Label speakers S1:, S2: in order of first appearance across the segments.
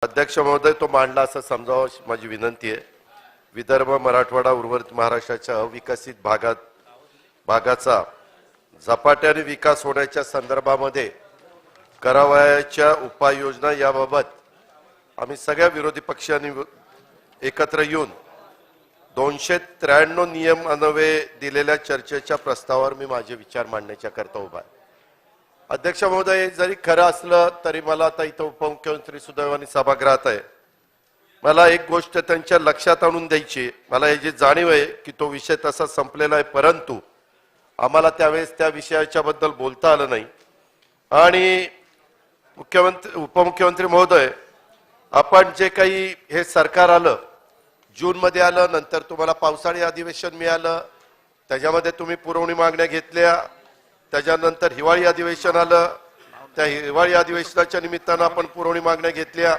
S1: अध्यक्ष महोदय, तो मांडला असं समजावं माझी विनंती आहे। विदर्भ, मराठवाडा, उर्वरित महाराष्ट्राच्या अविकसित भागाचा झपाट्याने विकास होण्याच्या संदर्भामध्ये करावयाच्या उपाययोजना याबाबत आम्ही सगळ्या विरोधी पक्षांनी एकत्र येऊन 293 नियम अन्वये दिलेल्या चर्चेच्या प्रस्तावावर मी माझे विचार मांडण्याच्या करता उभा आहे। अध्यक्ष महोदय, जरी खरं असलं तरी मला आता इथं उपमुख्यमंत्री सुदैवाने सभागृहात आहे, मला एक गोष्ट त्यांच्या लक्षात आणून द्यायची। मला हे जी जाणीव आहे की तो विषय तसा संपलेला आहे, परंतु आम्हाला त्यावेळेस त्या विषयाच्या बद्दल बोलता आलं नाही। आणि उपमुख्यमंत्री महोदय, आपण जे काही हे सरकार आलं, जून मध्ये आलं, नंतर तुम्हाला पावसाळी अधिवेशन मिळालं, त्याच्यामध्ये तुम्ही पुरवणी मागण्या घेतल्या, त्याच्यानंतर हिवाळी अधिवेशन आलं, त्या हिवाळी अधिवेशनाच्या निमित्तानं आपण पुरवणी मागण्या घेतल्या।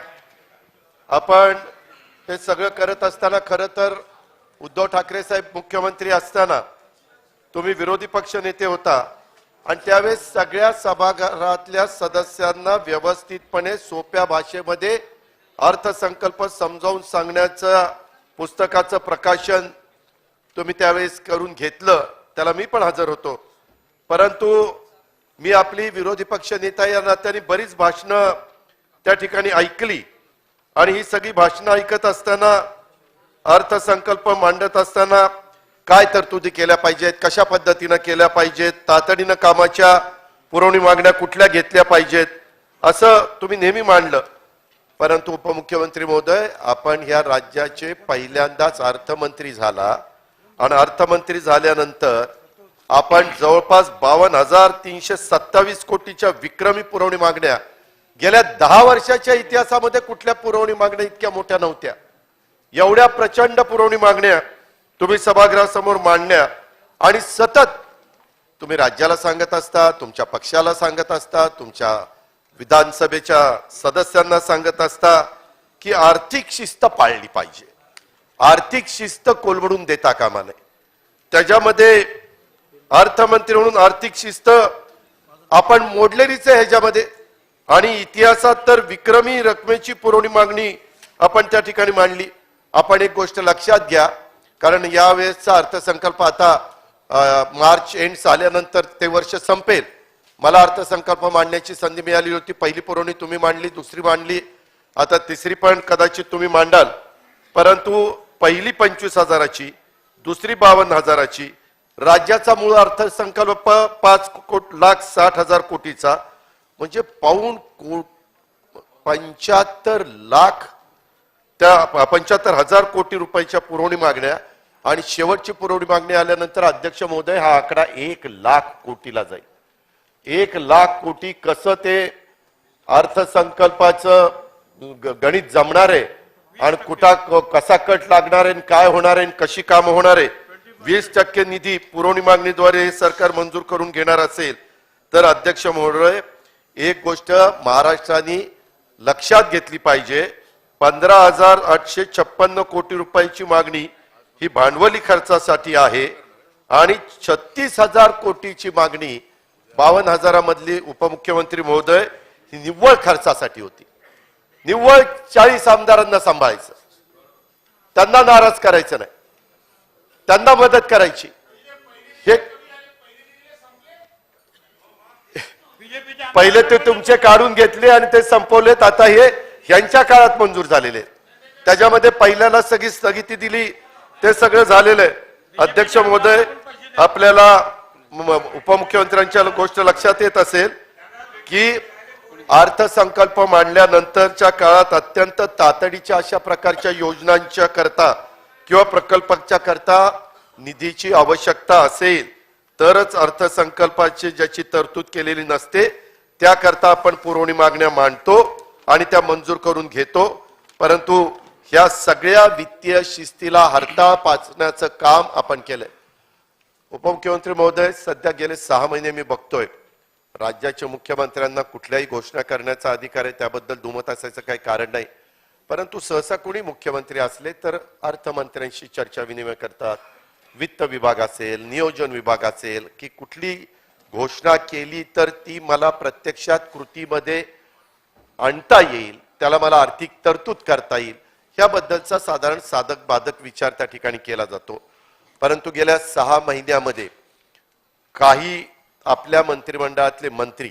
S1: आपण हे सगळं करत असताना खरं तर उद्धव ठाकरे साहेब मुख्यमंत्री असताना तुम्ही विरोधी पक्ष नेते होता आणि त्यावेळेस सगळ्या सभागृहातल्या सदस्यांना व्यवस्थितपणे सोप्या भाषेमध्ये अर्थसंकल्प समजावून सांगण्याचं पुस्तकाचं प्रकाशन तुम्ही त्यावेळेस करून घेतलं, त्याला मी पण हजर होतो। परंतु मी आपली विरोधी पक्ष नेता या नात्याने बरीच भाषणं त्या ठिकाणी ऐकली आणि ही सगळी भाषणं ऐकत असताना, अर्थसंकल्प मांडत असताना काय तरतुदी केल्या पाहिजेत, कशा पद्धतीनं केल्या पाहिजेत, तातडीनं कामाच्या पुरवणी मागण्या कुठल्या घेतल्या पाहिजेत, असं तुम्ही नेहमी मांडलं। परंतु उपमुख्यमंत्री महोदय, आपण ह्या राज्याचे पहिल्यांदाच अर्थमंत्री झाला आणि अर्थमंत्री झाल्यानंतर आपण जवळपास 52,327 कोटीच्या विक्रमी पुरवणी मागण्या, गेल्या 10 वर्षाच्या इतिहासामध्ये कुठल्या पुरवणी मागण्या इतक्या मोठ्या नव्हत्या। एवढ्या प्रचंड पुरवणी मागण्या तुम्ही सभागृहासमोर मांडण्या आणि सतत तुम्ही राज्याला सांगत असता, तुमच्या पक्षाला सांगत असता, तुमच्या विधानसभेच्या सदस्यांना सांगत असता की आर्थिक शिस्त पाळली पाहिजे, आर्थिक शिस्त कोलमडून देता कामा नये। त्याच्यामध्ये अर्थमंत्री म्हणून आर्थिक शिस्त आपण मोडलेलीच आहे ह्याच्यामध्ये, आणि इतिहासात तर विक्रमी रकमेची पुरवणी मागणी आपण त्या ठिकाणी मांडली। आपण एक गोष्ट लक्षात घ्या, कारण यावेळेसचा अर्थसंकल्प आता मार्च एंड झाल्यानंतर ते वर्ष संपेल। मला अर्थसंकल्प मांडण्याची संधी मिळाली होती, पहिली पुरवणी तुम्ही मांडली, दुसरी मांडली, आता तिसरी पण कदाचित तुम्ही मांडाल। परंतु पहिली 25,000ची, दुसरी 52,000ची, राज्याचा मूळ अर्थसंकल्प 5,60,000 कोटीचा, म्हणजे पाऊण 75 लाख, त्या 75,000 कोटी रुपयाच्या पुरवणी मागण्या, आणि शेवटची पुरवणी मागणी आल्यानंतर अध्यक्ष महोदय हा आकडा 1,00,000 कोटीला जाईल। 1,00,000 कोटी कसं ते अर्थसंकल्पाचं गणित जमणार आहे आणि कुठं कसा कट लागणार आहे, काय होणार आहे, कशी कामं होणार आहे। 20% निधी पुरवणी मागणीद्वारे हे सरकार मंजूर करून घेणार असेल तर अध्यक्ष महोदय, एक गोष्ट महाराष्ट्राने लक्षात घेतली पाहिजे, 15,856 कोटी रुपयाची मागणी ही भांडवली खर्चासाठी आहे आणि 36,000 कोटीची मागणी 52,000 मधली उपमुख्यमंत्री महोदय ही निव्वळ खर्चासाठी होती। निव्वळ 40 आमदारांना सांभाळायचं, त्यांना नाराज करायचं नाही, त्यांना मदत करायची। हे पहिले ते तुमचे काढून घेतले आणि ते संपवलेत, आता हे यांच्या काळात मंजूर झालेले। त्याच्यामध्ये पहिल्याला सगळी स्थगिती दिली, ते सगळं झालेलं आहे। अध्यक्ष महोदय, आपल्याला उपमुख्यमंत्र्यांच्या गोष्ट लक्षात येत असेल की अर्थसंकल्प मांडल्यानंतरच्या काळात अत्यंत तातडीच्या अशा प्रकारच्या योजनांच्या करता किंवा प्रकल्पाच्या करता निधीची आवश्यकता असेल तरच अर्थसंकल्पाची ज्याची तरतूद केलेली नसते त्याकरता आपण पुरवणी मागण्या मांडतो आणि त्या मंजूर करून घेतो। परंतु ह्या सगळ्या वित्तीय शिस्तीला हरताळ पाचण्याचं काम आपण केलंय। उपमुख्यमंत्री महोदय, सध्या गेले 6 महिने मी बघतोय राज्याच्या मुख्यमंत्र्यांना कुठल्याही घोषणा करण्याचा अधिकार आहे, त्याबद्दल दुमत असायचं काही कारण नाही। परंतु सहसा कोणी मुख्यमंत्री असले तर अर्थमंत्र्यांशी चर्चा विनिमय करतात, वित्त विभाग असेल, नियोजन विभाग असेल, की कुठली घोषणा केली तर ती मला प्रत्यक्षात कृतीमध्ये आणता येईल, त्याला मला आर्थिक तरतूद करता येईल, ह्याबद्दलचा साधारण साधक बाधक विचार त्या ठिकाणी केला जातो. परंतु गेल्या 6 महिन्यामध्ये काही आपल्या मंत्रिमंडळातले मंत्री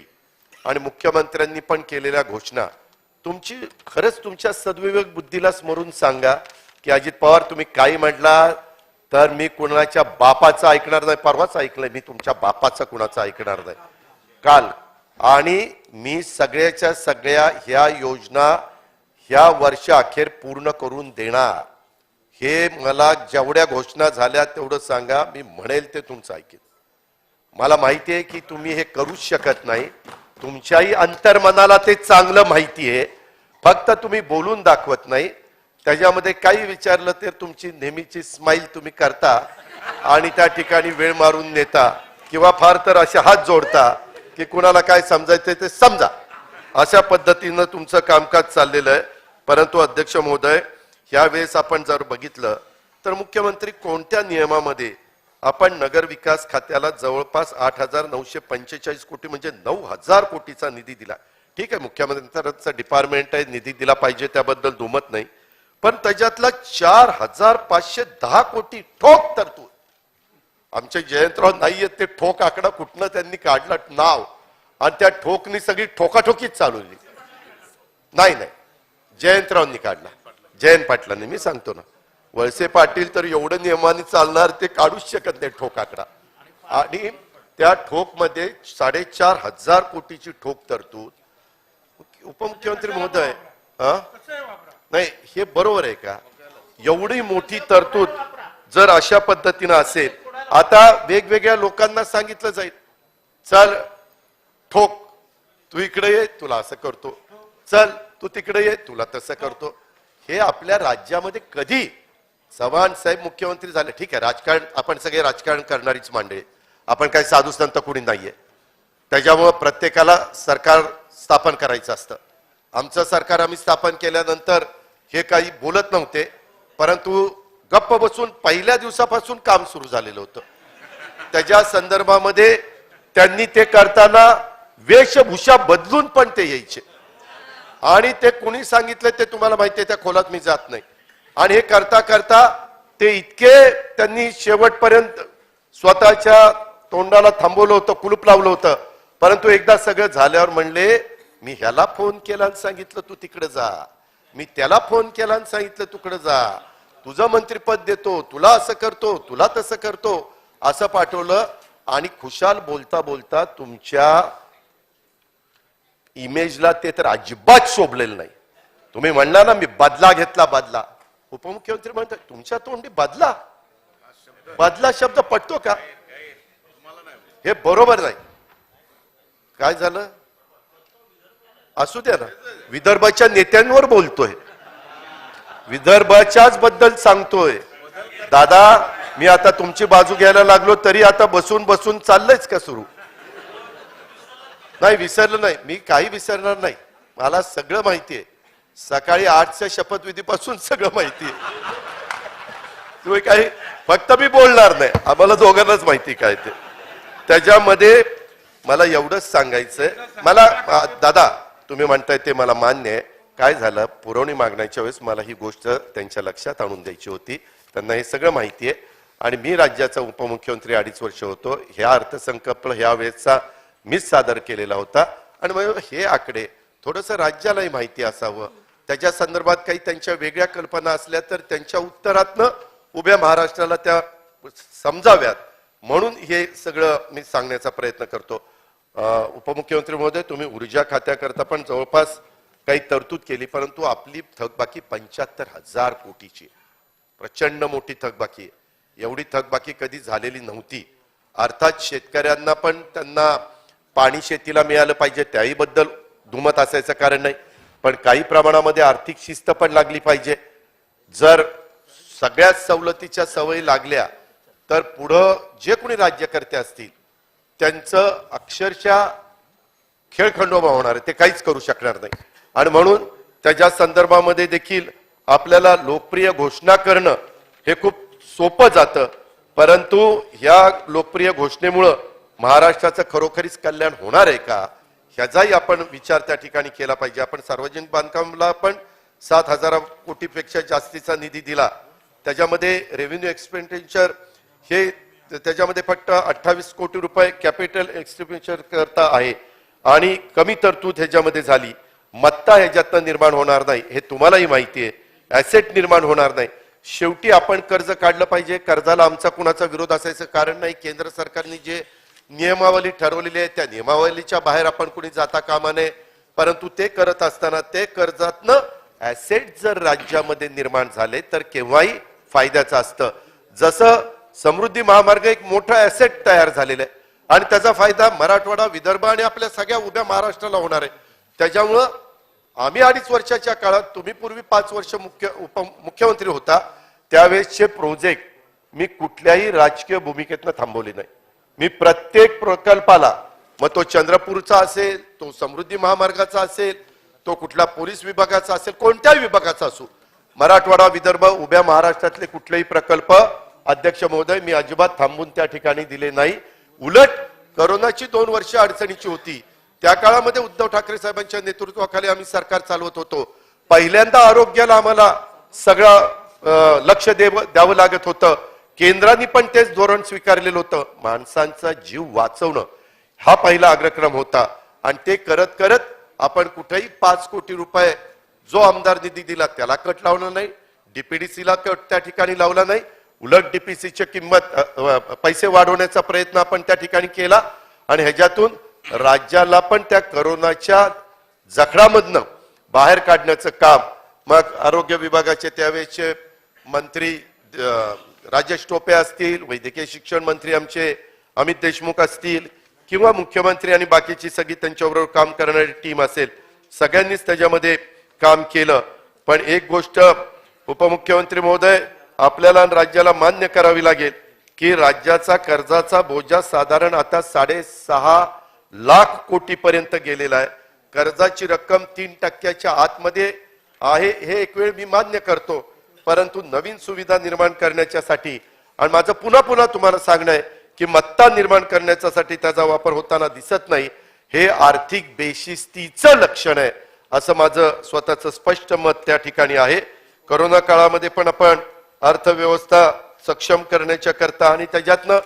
S1: आणि मुख्यमंत्र्यांनी पण केलेल्या घोषणा खरंच तुमच्या सद्विवेक बुद्धीला स्मरून सांगा की अजित पवार तुम्ही काही म्हटला तर मी कुणाच्या बापाचं ऐकणार नाही. परवाच ऐकलंय मी तुमच्या बापाचं कुणाचं ऐकणार नाही काल. आणि मी सगळ्याच्या सगळ्या ह्या योजना ह्या वर्ष अखेर पूर्ण करून देणार. हे मला जेवढ्या घोषणा झाल्या तेवढं सांगा, मी म्हणेल ते तुमचं ऐकेल. मला माहिती आहे की तुम्ही हे करूच शकत नाही, तुमच्याही अंतर्मनाला ते चांगलं माहिती आहे, फक्त तुम्ही बोलून दाखवत नाही. त्याच्यामध्ये काही विचारलं तर तुमची नेहमीची स्माईल तुम्ही करता आणि त्या ठिकाणी वेळ मारून नेता किंवा फार तर असे हात जोडता की कुणाला काय समजायचं ते समजा. अशा पद्धतीनं तुमचं कामकाज चाललेलं आहे. परंतु अध्यक्ष महोदय, यावेळेस आपण जर बघितलं तर मुख्यमंत्री कोणत्या नियमामध्ये आपण नगर विकास खात्याला जवळपास 8,945 कोटी म्हणजे 9,000 कोटीचा निधी दिला. ठीक आहे, मुख्यमंत्र्यांचं डिपार्टमेंट आहे, निधी दिला पाहिजे, त्याबद्दल दुमत नाही. पण त्याच्यातला 4,510 कोटी ठोक तरतूद. आमचे जयंतराव नाहीये ते ठोक आकडा कुठनं त्यांनी काढला नाव आणि त्या ठोकनी सगळी ठोकाठोकीच चालवली. नाही जयंतरावांनी काढला, जयंत पाटलांनी. मी सांगतो ना, वळसे पाटील तर एवढं नियमाने चालणार ते काढूच शकत नाही ठोक आकडा. आणि त्या ठोक मध्ये 4,500 कोटीची ठोक तरतूद. उपमुख्यमंत्री महोदय, नाही हे बरोबर आहे का? एवढी मोठी तरतूद जर अशा पद्धतीनं असेल, आता वेगवेगळ्या लोकांना सांगितलं जाईल, चल ठोक तू इकडे ये तुला असं करतो, चल तू तिकडे ये तुला तसं करतो. हे आपल्या राज्यामध्ये कधी? चव्हाण साहेब मुख्यमंत्री झाले, ठीक आहे, राजकारण आपण सगळे राजकारण करणारीच मांडळे, आपण काही साधू संत कोणी नाहीये. त्याच्यामुळे प्रत्येकाला सरकार स्थापन करायचं असतं. आमचं सरकार आम्ही स्थापन केल्यानंतर हे काही बोलत नव्हते, परंतु गप्प बसून पहिल्या दिवसापासून काम सुरू झालेलं होतं. त्याच्या संदर्भामध्ये त्यांनी ते करताना वेशभूषा बदलून पण ते यायचे आणि ते कुणी सांगितलं ते तुम्हाला माहिती आहे, त्या खोलात मी जात नाही. आणि हे करता करता ते इतके त्यांनी शेवटपर्यंत स्वतःच्या तोंडाला थांबवलं होतं, कुलूप लावलं होतं. परंतु एकदा सगळं झाल्यावर म्हणले, मी ह्याला फोन केला आणि सांगितलं तू तिकडे जा, मी त्याला फोन केला आणि सांगितलं तिकडे जा, तुझं मंत्रिपद देतो, तुला असं करतो, तुला तसं करतो, असं पाठवलं. आणि खुशाल बोलता बोलता तुमच्या इमेजला ते तर अजिबात शोभलेलं नाही. तुम्ही म्हणला ना मी बदला घेतला, बदला. उपमुख्यमंत्री म्हणतात तुमच्या तोंडी बदला, बदला शब्द पटतो का? हे बरोबर नाही. काय झालं असू द्या ना, विदर्भाच्या नेत्यांवर बोलतोय, विदर्भाच्याच बद्दल सांगतोय. दादा मी आता तुमची बाजू घ्यायला लागलो तरी आता बसून बसून चाललंयच का सुरू? नाही विसरलं नाही, मी काही विसरणार नाही. मला सगळं माहिती आहे, सकाळी 8च्या शपथविधीपासून सगळं माहिती आहे. तुम्ही काही फक्त मी बोलणार नाही, आम्हाला दोघांनाच माहिती काय ते. त्याच्यामध्ये मला एवढंच सांगायचंय, मला दादा तुम्ही म्हणताय ते मला मान्य आहे. काय झालं, पुरवणी मागण्याच्या वेळेस मला ही गोष्ट त्यांच्या लक्षात आणून द्यायची होती. त्यांना हे सगळं माहिती आहे आणि मी राज्याचा उपमुख्यमंत्री 2.5 वर्ष होतो. ह्या अर्थसंकल्प ह्या वेळेचा मीच सादर केलेला होता आणि मग हे आकडे थोडंसं राज्यालाही माहिती असावं, त्याच्या संदर्भात काही त्यांच्या वेगळ्या कल्पना असल्या तर त्यांच्या उत्तरातनं उभ्या महाराष्ट्राला त्या समजाव्यात, म्हणून हे सगळं मी सांगण्याचा प्रयत्न करतो. उपमुख्यमंत्री महोदय, तुम्ही ऊर्जा खात्याकरता पण जवळपास काही तरतूद केली, परंतु आपली थकबाकी 75,000 कोटीची, प्रचंड मोठी थकबाकी आहे. एवढी थकबाकी कधी झालेली नव्हती. अर्थात शेतकऱ्यांना पण त्यांना पाणी शेतीला मिळालं पाहिजे, त्याही बद्दल दुमत असायचं कारण नाही, पण काही प्रमाणामध्ये आर्थिक शिस्त पण लागली पाहिजे. जर सगळ्याच सवलतीच्या सवयी लागल्या तर पुढं जे कोणी राज्यकर्ते असतील त्यांचं अक्षरशः खेळखंडोबा होणार आहे, ते काहीच करू शकणार नाही. आणि म्हणून त्याच्या संदर्भामध्ये देखील आपल्याला लोकप्रिय घोषणा करणं हे खूप सोपं जातं, परंतु ह्या लोकप्रिय घोषणेमुळं महाराष्ट्राचं खरोखरीच कल्याण होणार आहे का ह्याचाही आपण विचार त्या ठिकाणी केला पाहिजे. आपण सार्वजनिक बांधकामाला पण 7,000 कोटीपेक्षा जास्तीचा निधी दिला. त्याच्यामध्ये रेव्हेन्यू एक्सपेंडिचर हे त्याच्यामध्ये फक्त 28 कोटी रुपये कॅपिटल एक्सपेंडिचर करता आहे आणि कमी तरतूद ह्याच्यामध्ये झाली. मत्ता ह्याच्यातनं निर्माण होणार नाही हे तुम्हालाही माहिती आहे. ऍसेट निर्माण होणार नाही. शेवटी आपण कर्ज काढलं पाहिजे. कर्जाला आमचा कुणाचा विरोध असायचं कारण नाही. केंद्र सरकारने जे नियमावली ठरवलेली आहे त्या नियमावलीच्या बाहेर आपण कुणी जाता कामा नये. परंतु ते करत असताना ते कर्जातनं ऍसेट जर राज्यामध्ये निर्माण झाले तर केव्हाही फायद्याचं असतं. जसं समृद्धी महामार्ग एक मोठा ऍसेट तयार झालेला आहे आणि त्याचा फायदा मराठवाडा, विदर्भ आणि आपल्या सगळ्या उभ्या महाराष्ट्राला होणार आहे. त्याच्यामुळं आम्ही 2.5 वर्षाच्या काळात, तुम्ही पूर्वी 5 वर्ष उपमुख्यमंत्री होता, त्यावेळेसचे प्रोजेक्ट मी कुठल्याही राजकीय भूमिकेतनं थांबवले नाही. मी प्रत्येक प्रकल्पाला, मग तो चंद्रपूरचा असेल, तो समृद्धी महामार्गाचा असेल, तो कुठला पोलीस विभागाचा असेल, कोणत्याही विभागाचा असो, मराठवाडा, विदर्भ, उभ्या महाराष्ट्रातले कुठलेही प्रकल्प अध्यक्ष महोदय मी अजिबात थांबून त्या ठिकाणी दिले नाही. उलट करोनाची 2 वर्ष अडचणीची होती. त्या काळामध्ये उद्धव ठाकरे साहेबांच्या नेतृत्वाखाली आम्ही सरकार चालवत होतो. पहिल्यांदा आरोग्याला आम्हाला सगळं लक्ष द्यावं लागत होतं. केंद्राने पण तेच धोरण स्वीकारलेलं होतं. माणसांचा जीव वाचवणं हा पहिला अग्रक्रम होता आणि ते करत करत आपण कुठेही 5 कोटी रुपये जो आमदार निधी दिला त्याला कट लावला नाही. डीपीडीसीला कट त्या ठिकाणी लावला नाही. उलट डीपीसीची किंमत पैसे वाढवण्याचा प्रयत्न आपण त्या ठिकाणी केला आणि ह्याच्यातून राज्याला पण त्या करोनाच्या जखडामधनं बाहेर काढण्याचं काम, मग आरोग्य विभागाचे त्यावेळेचे मंत्री राजेश टोपे असतील, वैद्यकीय शिक्षण मंत्री आमचे अमित देशमुख असतील किंवा मुख्यमंत्री आणि बाकीची सगळी त्यांच्याबरोबर काम करणारी टीम असेल, सगळ्यांनीच त्याच्यामध्ये काम केलं. पण एक गोष्ट उपमुख्यमंत्री महोदय आपल्याला राज्याला मान्य करावी लागेल की राज्याचा कर्जाचा बोजा साधारण आता 6.5 लाख कोटी पर्यंत गेलेला आहे. कर्जाची रक्कम 3% आतमध्ये आहे हे एक वेळ मी मान्य करतो. परंतु नवीन सुविधा निर्माण करण्याच्यासाठी आणि माझं पुन्हा पुन्हा तुम्हाला सांगणं आहे की मत्ता निर्माण करण्यासाठी त्याचा वापर होताना दिसत नाही. हे आर्थिक बेशिस्तीचं लक्षण आहे असं माझं स्वतःचं स्पष्ट मत त्या ठिकाणी आहे. कोरोना काळामध्ये पण आपण अर्थव्यवस्था सक्षम करण्याच्या करता आणि त्याच्यातनं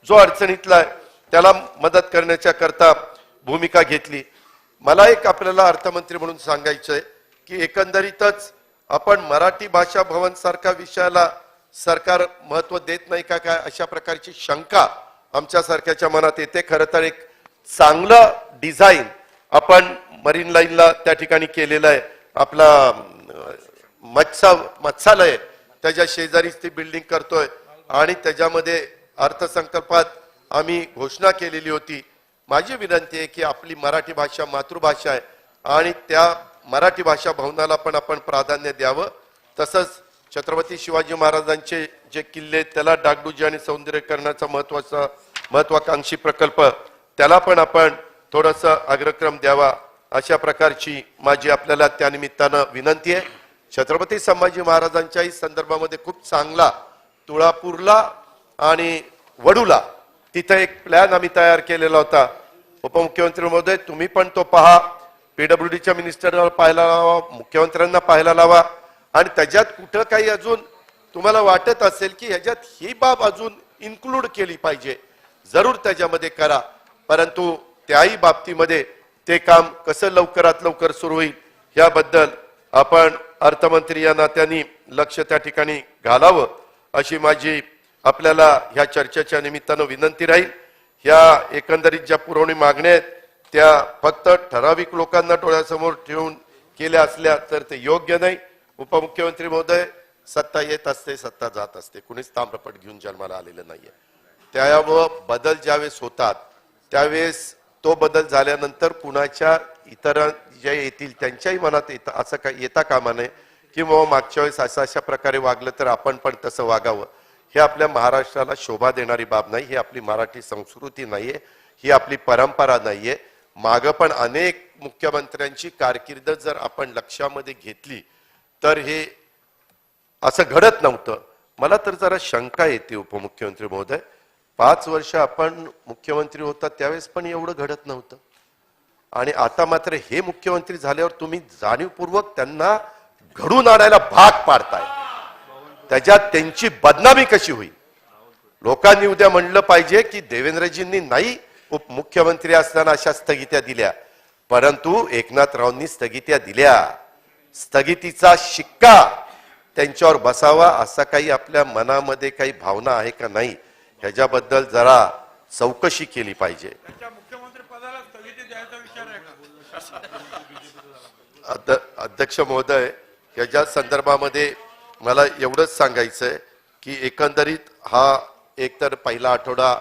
S1: जो अडचणीतला आहे त्याला मदत करण्याच्या करता भूमिका घेतली. मला एक आपल्याला अर्थमंत्री म्हणून सांगायचं आहे की एकंदरीतच आपण मराठी भाषा भवन सारख्या विषयाला सरकार महत्व देत नाही का काय अशा प्रकारची शंका आमच्या सारख्याच्या मनात येते. खरं तर एक चांगलं डिझाईन आपण मरीन लाईनला त्या ठिकाणी केलेलं आहे. आपला मत्स्यालय त्याच्या शेजारीच ती बिल्डिंग करतोय आणि त्याच्यामध्ये अर्थसंकल्पात आम्ही घोषणा केलेली होती. माझी विनंती आहे की आपली मराठी भाषा मातृभाषा आहे आणि त्या मराठी भाषा भवनाला पण आपण प्राधान्य द्यावं. तसंच छत्रपती शिवाजी महाराजांचे जे किल्ले त्याला डागडुजी आणि सौंदर्यीकरणाचा महत्वाकांक्षी प्रकल्प त्याला पण आपण थोडंसं अग्रक्रम द्यावा अशा प्रकारची माझी आपल्याला त्या निमित्तानं विनंती आहे. छत्रपती संभाजी महाराजांच्याही संदर्भामध्ये खूप चांगला तुळापूरला आणि वडूला तिथे एक प्लॅन आम्ही तयार केलेला होता. उपमुख्यमंत्री महोदय तुम्ही पण तो पहा, पीडब्ल्यूडीच्या मिनिस्टरला पाहायला लावा, मुख्यमंत्र्यांना पाहायला लावा आणि त्याच्यात कुठं काही अजून तुम्हाला वाटत असेल की ह्याच्यात ही बाब अजून इन्क्लूड केली पाहिजे, जरूर त्याच्यामध्ये करा. परंतु त्याही बाबतीमध्ये ते काम कसं लवकरात लवकर सुरू होईल याबद्दल आपण अर्थमंत्री या नात्याने लक्ष त्या ठिकाणी घालावं अशी माझी आपल्याला ह्या चर्चेच्या निमित्तानं विनंती राहील. ह्या एकंदरीत ज्या पुरवणी मागण्या आहेत त्या फक्त ठराविक लोकांना डोळ्यासमोर ठेवून केल्या असल्या तर ते योग्य नाही. उपमुख्यमंत्री महोदय, सत्ता येत असते, सत्ता जात असते, कुणीच ताम्रपट घेऊन जन्माला आलेलं नाहीये. त्यामुळं बदल ज्यावेळेस होतात त्यावेळेस तो बदल झाल्यानंतर कुणाच्या इतर जे येतील त्यांच्याही मनात येतं असं काय येता कामा नये की मग मागच्या वेळेस अशा प्रकारे वागलं तर आपण पण तसं वागावं. हे आपल्या महाराष्ट्राला शोभा देणारी बाब नाही. ही आपली मराठी संस्कृती नाहीये, ही आपली परंपरा नाहीये. मागं पण अनेक मुख्यमंत्र्यांची कारकीर्द जर आपण लक्षामध्ये घेतली तर हे असं घडत नव्हतं. मला तर जरा शंका येते उपमुख्यमंत्री महोदय, 5 वर्ष आपण मुख्यमंत्री होता त्यावेळेस पण एवढं घडत नव्हतं. आणि आता मात्र हे मुख्यमंत्री झाल्यावर तुम्ही जाणीवपूर्वक त्यांना घडून आणायला भाग पाडताय. त्याच्यात त्यांची बदनामी कशी होईल? लोकांनी उद्या म्हणलं पाहिजे की देवेंद्रजींनी नाही उपमुख्यमंत्री असताना अशा स्थगित्या दिल्या, परंतु एकनाथरावांनी स्थगित्या दिल्या. स्थगितीचा शिक्का त्यांच्यावर बसावा असा काही आपल्या मनामध्ये काही भावना आहे का नाही ह्याच्याबद्दल जरा चौकशी केली पाहिजे.
S2: मुख्यमंत्री पदाला स्थगिती द्यायचा विचार आहे का?
S1: अध्यक्ष महोदय, याच्या संदर्भामध्ये मला एवढंच सांगायचंय की एकंदरीत हा एकतर पहिला आठवडा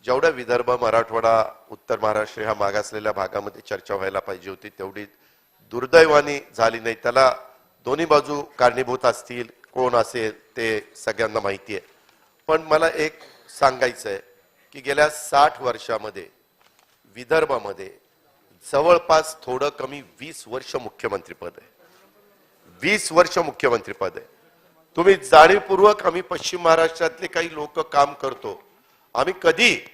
S1: जेवढा विदर्भ, मराठवाडा, उत्तर महाराष्ट्र ह्या मागासलेल्या भागामध्ये चर्चा व्हायला पाहिजे होती तेवढी दुर्दैवाने झाली नाही. त्याला दोन्ही बाजू कारणीभूत असतील, कोण असेल ते सगळ्यांना माहिती आहे. पण मला एक सांगायचं आहे की गेल्या 60 वर्षामध्ये विदर्भामध्ये जवळपास थोडं कमी 20 वर्ष मुख्यमंत्रीपद आहे. 20 वर्ष मुख्यमंत्रीपद आहे. तुम्ही जाणीवपूर्वक आम्ही पश्चिम महाराष्ट्रातले काही लोक काम करतो. आम्ही कधी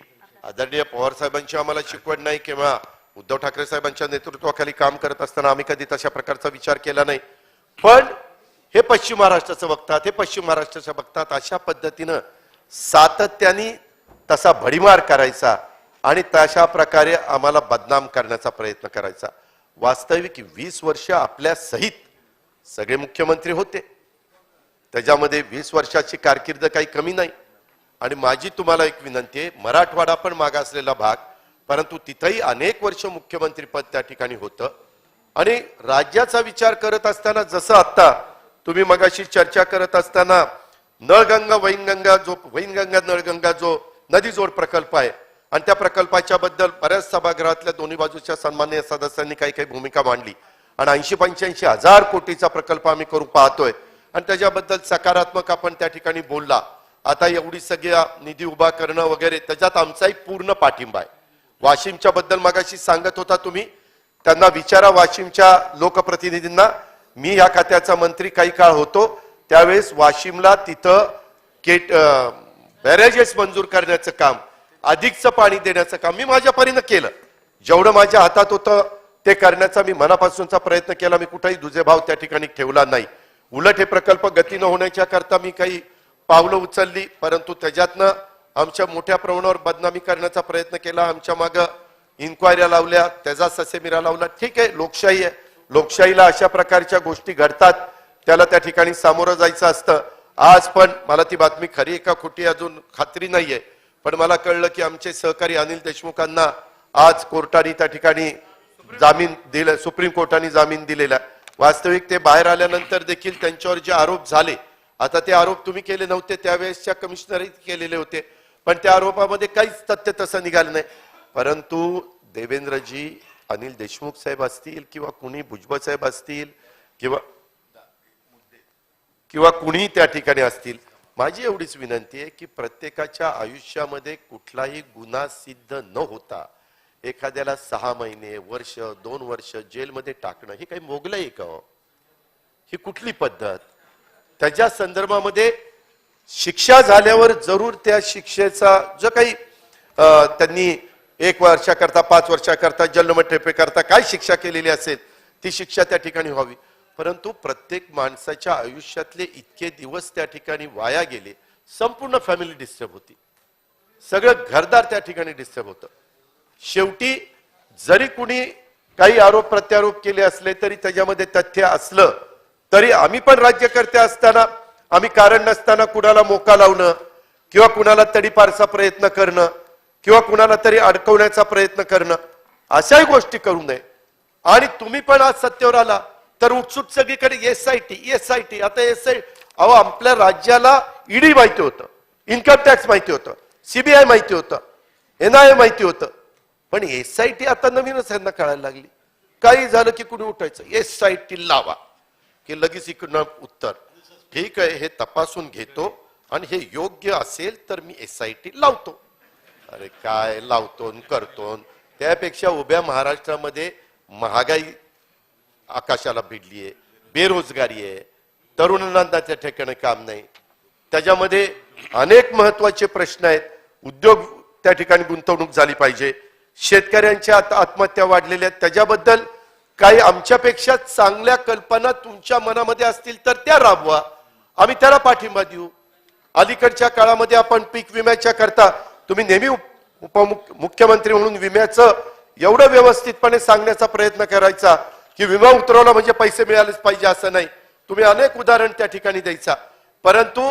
S1: आदरणीय पवार साहेबांची आम्हाला शिकवण नाही किंवा उद्धव ठाकरे साहेबांच्या नेतृत्वाखाली काम करत असताना आम्ही कधी तशा प्रकारचा विचार केला नाही. पण हे पश्चिम महाराष्ट्राचं बघतात, हे पश्चिम महाराष्ट्राचं बघतात, अशा पद्धतीनं सातत्याने तसा भडीमार करायचा आणि तशा प्रकारे आम्हाला बदनाम करण्याचा प्रयत्न करायचा. वास्तविक 20 वर्ष आपल्या सहित सगळे मुख्यमंत्री होते. त्याच्यामध्ये 20 वर्षाची कारकीर्द काही कमी नाही. आणि माझी तुम्हाला एक विनंती आहे, मराठवाडा पण मागासलेला भाग, परंतु तिथेही अनेक वर्ष मुख्यमंत्री पद त्या ठिकाणी होतं. आणि राज्याचा विचार करत असताना जसं आता तुम्ही मगाशी चर्चा करत असताना नळगंगा वैनगंगा नळगंगा जो नदी जोड प्रकल्प आहे आणि त्या प्रकल्पाच्या बद्दल बऱ्याच सभागृहातल्या दोन्ही बाजूच्या सन्माननीय सदस्यांनी काही काही भूमिका मांडली आणि 80-85 हजार कोटीचा प्रकल्प आम्ही करू पाहतोय आणि त्याच्याबद्दल सकारात्मक आपण त्या ठिकाणी बोलला. आता एवढी सगळ्या निधी उभा करणं वगैरे त्याच्यात आमचाही पूर्ण पाठिंबा आहे. वाशिमच्या बद्दल मगाशी सांगत होता तुम्ही, त्यांना विचारा वाशिमच्या लोकप्रतिनिधींना. मी या खात्याचा मंत्री काही काळ होतो त्यावेळेस वाशिमला तिथं बॅरेजेस मंजूर करण्याचं काम, अधिकचं पाणी देण्याचं काम मी माझ्या परीनं केलं. जेवढं माझ्या हातात होतं ते करण्याचा मी मनापासूनचा प्रयत्न केला. मी कुठेही दुजेभाव त्या ठिकाणी ठेवला नाही. उलट हे प्रकल्प गतीनं होण्याच्या करता मी काही पावलं उचलली, परंतु त्याच्यातनं आमच्या मोठ्या प्रमाणावर बदनामी करण्याचा प्रयत्न केला. आमच्या मागं इन्क्वायऱ्या लावल्या, त्याचा ससेमिरा लावला. ठीक आहे, लोकशाही आहे. लोकशाहीला अशा प्रकारच्या गोष्टी घडतात, त्याला त्या ठिकाणी सामोरं जायचं असतं. आज पण मला ती बातमी खरी का खोटी अजून खात्री नाहीये, पण मला कळलं की आमचे सहकारी अनिल देशमुखांना आज कोर्टाने त्या ठिकाणी जामीन दिला, सुप्रीम कोर्टाने जामीन दिलेला. वास्तविक ते बाहेर आल्यानंतर देखील त्यांच्यावर जे आरोप झाले, आता ते आरोप तुम्ही केले नव्हते, त्यावेळेसच्या कमिशनरही केलेले होते, पण त्या आरोपामध्ये काहीच तथ्य तसं निघालं नाही. परंतु देवेंद्रजी, अनिल देशमुख साहेब असतील किंवा कुणी भुजबळ साहेब असतील किंवा कुणी त्या ठिकाणी असतील, माझी एवढीच विनंती आहे की प्रत्येकाच्या आयुष्यामध्ये कुठलाही गुन्हा सिद्ध न होता एखाद्याला 6 महिने, वर्ष, 2 वर्ष जेलमध्ये टाकणं हे काही मोगलं आहे का? ही कुठली पद्धत? त्याच्या संदर्भामध्ये शिक्षा झाल्यावर जरूर त्या शिक्षेचा जो काही त्यांनी 1 वर्षाकरता, 5 वर्षाकरता, जन्मठेपे करता काय शिक्षा केलेली असेल ती शिक्षा त्या ठिकाणी व्हावी. परंतु प्रत्येक माणसाच्या आयुष्यातले इतके दिवस त्या ठिकाणी वाया गेले, संपूर्ण फॅमिली डिस्टर्ब होती, सगळं घरदार त्या ठिकाणी डिस्टर्ब होतं. शेवटी जरी कुणी काही आरोप प्रत्यारोप केले असले तरी त्याच्यामध्ये तथ्य असलं तरी आम्ही पण राज्यकर्ते असताना आम्ही कारण नसताना कुणाला मोका लावणं किंवा कुणाला तडीपारचा प्रयत्न करणं किंवा कुणाला तरी अडकवण्याचा प्रयत्न करणं अशाही गोष्टी करू नये. आणि तुम्ही पण आज सत्तेवर आला तर उठसूट सगळीकडे एसआयटी आता अहो आपल्या राज्याला ईडी माहिती होतं, इन्कम टॅक्स माहिती होतं, सीबीआय माहिती होतं, एनआयए माहिती होतं, पण एसआयटी आता नवीनच यांना कळायला लागली. काही झालं की कुणी उठायचं एसआयटी लावा की लगेच इकडनं उत्तर, ठीक आहे हे तपासून घेतो आणि हे योग्य असेल तर मी एसआयटी लावतो. अरे काय लावतो करतो? त्यापेक्षा उभ्या महाराष्ट्रामध्ये महागाई आकाशाला भिडली आहे, बेरोजगारी आहे, तरुणांना त्या ठिकाणी काम नाही, त्याच्यामध्ये अनेक महत्वाचे प्रश्न आहेत. उद्योग त्या ठिकाणी गुंतवणूक झाली पाहिजे, शेतकऱ्यांच्या आत्महत्या वाढलेल्या आहेत, त्याच्याबद्दल काही आमच्यापेक्षा चांगल्या कल्पना तुमच्या मनामध्ये असतील तर त्या राबवा, आम्ही त्याला पाठिंबा देऊ. अलीकडच्या काळामध्ये आपण पीक विम्याच्या करता तुम्ही नेहमी मुख्यमंत्री म्हणून विम्याचं एवढं व्यवस्थितपणे सांगण्याचा प्रयत्न करायचा की विमा उतरवला म्हणजे पैसे मिळालेच पाहिजे असं नाही. तुम्ही अनेक उदाहरण त्या ठिकाणी द्यायचा. परंतु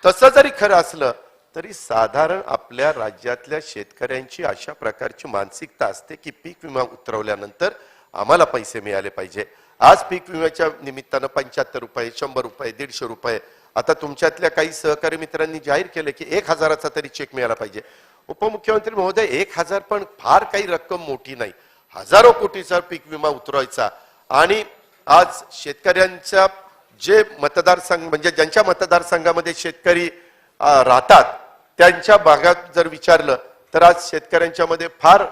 S1: तसं जरी खरं असलं तरी साधारण आपल्या राज्यातल्या शेतकऱ्यांची अशा प्रकारची मानसिकता असते की पीक विमा उतरवल्यानंतर आम्हाला पैसे मिळाले पाहिजे. आज पीक विम्याच्या निमित्तानं 75 रुपये, 100 रुपये, 150 रुपये, आता तुमच्यातल्या काही सहकारी मित्रांनी जाहीर केलं की 1000चा तरी चेक मिळाला पाहिजे. उपमुख्यमंत्री महोदय, 1000 पण फार काही रक्कम मोठी नाही. हजारो कोटीचा पीक विमा उतरवायचा आणि आज शेतकऱ्यांच्या जे मतदारसंघ म्हणजे ज्यांच्या मतदारसंघामध्ये शेतकरी राहतात त्यांच्या भागात जर विचारलं तर आज शेतकऱ्यांच्या मध्ये फार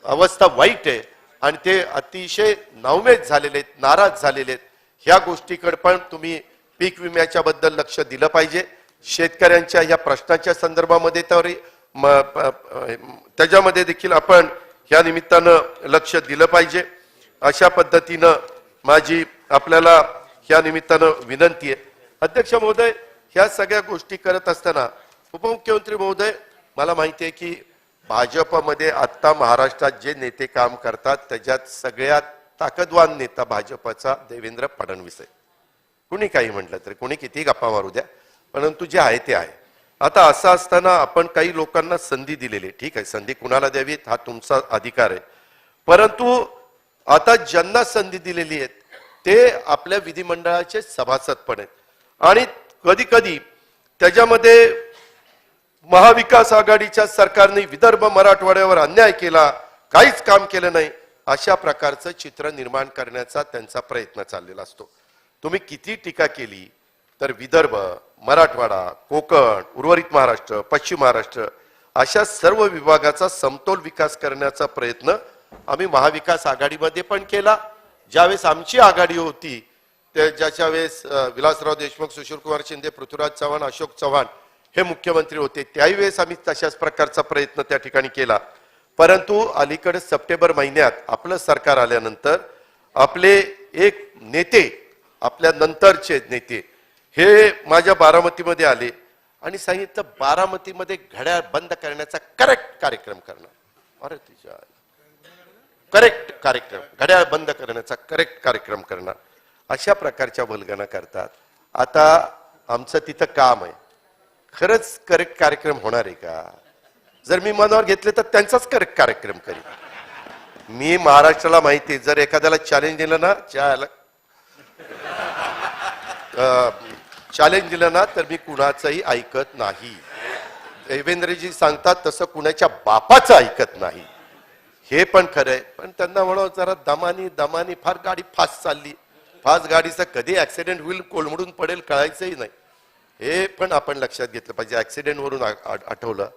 S1: अवस्था वाईट आहे आणि ते अतिशय नाउमेद झालेले आहेत, नाराज झालेले आहेत. ह्या गोष्टीकडे पण तुम्ही पीक विम्याच्या बद्दल लक्ष दिलं पाहिजे. शेतकऱ्यांच्या ह्या प्रश्नाच्या संदर्भामध्ये तरी त्याच्यामध्ये देखील आपण ह्या निमित्तानं लक्ष दिलं पाहिजे. अशा पद्धतीनं माझी आपल्याला ह्या निमित्तानं विनंती आहे. अध्यक्ष महोदय, ह्या सगळ्या गोष्टी करत असताना उपमुख्यमंत्री महोदय, मला माहिती आहे की भाजपमध्ये आता महाराष्ट्रात जे नेते काम करतात त्याच्यात सगळ्यात ताकदवान नेता भाजपचा देवेंद्र फडणवीस आहे. कुणी काही म्हटलं तरी, कुणी किती गप्पा मारू द्या, परंतु जे आहे ते आहे. आता असं असताना आपण काही लोकांना संधी दिलेली आहे. ठीक आहे, संधी कुणाला द्यावीत हा तुमचा अधिकार आहे. परंतु आता ज्यांना संधी दिलेली आहे ते आपल्या विधिमंडळाचे सभासद पण आहेत आणि कधी कधी त्याच्यामध्ये महाविकास आघाडीच्या सरकारने विदर्भ मराठवाड्यावर अन्याय केला, काहीच काम केलं नाही, अशा प्रकारचं चित्र निर्माण करण्याचा त्यांचा प्रयत्न चाललेला असतो. तुम्ही किती टीका केली तर विदर्भ, मराठवाडा, कोकण, उर्वरित महाराष्ट्र, पश्चिम महाराष्ट्र अशा सर्व विभागाचा समतोल विकास करण्याचा प्रयत्न आम्ही महाविकास आघाडीमध्ये पण केला. ज्यावेळेस आमची आघाडी होती ज्याच्या वेळेस विलासराव देशमुख, सुशीलकुमार शिंदे, पृथ्वीराज चव्हाण, अशोक चव्हाण हे मुख्यमंत्री होते, त्याही वेळेस आम्ही तशाच प्रकारचा प्रयत्न त्या ठिकाणी केला. परंतु अलीकडे सप्टेंबर महिन्यात आपलं सरकार आल्यानंतर आपले एक नेते, आपल्या नंतरचे नेते हे माझ्या बारामतीमध्ये आले आणि सांगितलं बारामतीमध्ये घड्याळ बंद करण्याचा करेक्ट कार्यक्रम करणार. अरे तुझ्या करेक्ट कार्यक्रम, घड्याळ बंद करण्याचा करेक्ट कार्यक्रम करणार, अशा प्रकारच्या वल्गना करतात. आता आमचं तिथं काम आहे, खरंच करेक्ट कार्यक्रम होणार आहे का? जर मी मनावर घेतले तर त्यांचाच करेक्ट कार्यक्रम करीन. मी महाराष्ट्राला माहिती आहे, जर एखाद्याला चॅलेंज दिलं ना, चॅलेंज दिलं ना तर मी कुणाचंही ऐकत नाही. देवेंद्रजी सांगतात तसं कुणाच्या बापाचं ऐकत नाही, हे पण खरंय. पण त्यांना म्हणा जरा दमानी दमानी, फार गाडी फास्ट चालली, फास्ट गाडीचा कधी ऍक्सिडेंट होईल, कोलमडून पडेल कळायचंही नाही, हे पण आपण लक्षात घेतलं पाहिजे. ऍक्सिडेंट वरून आठवलं,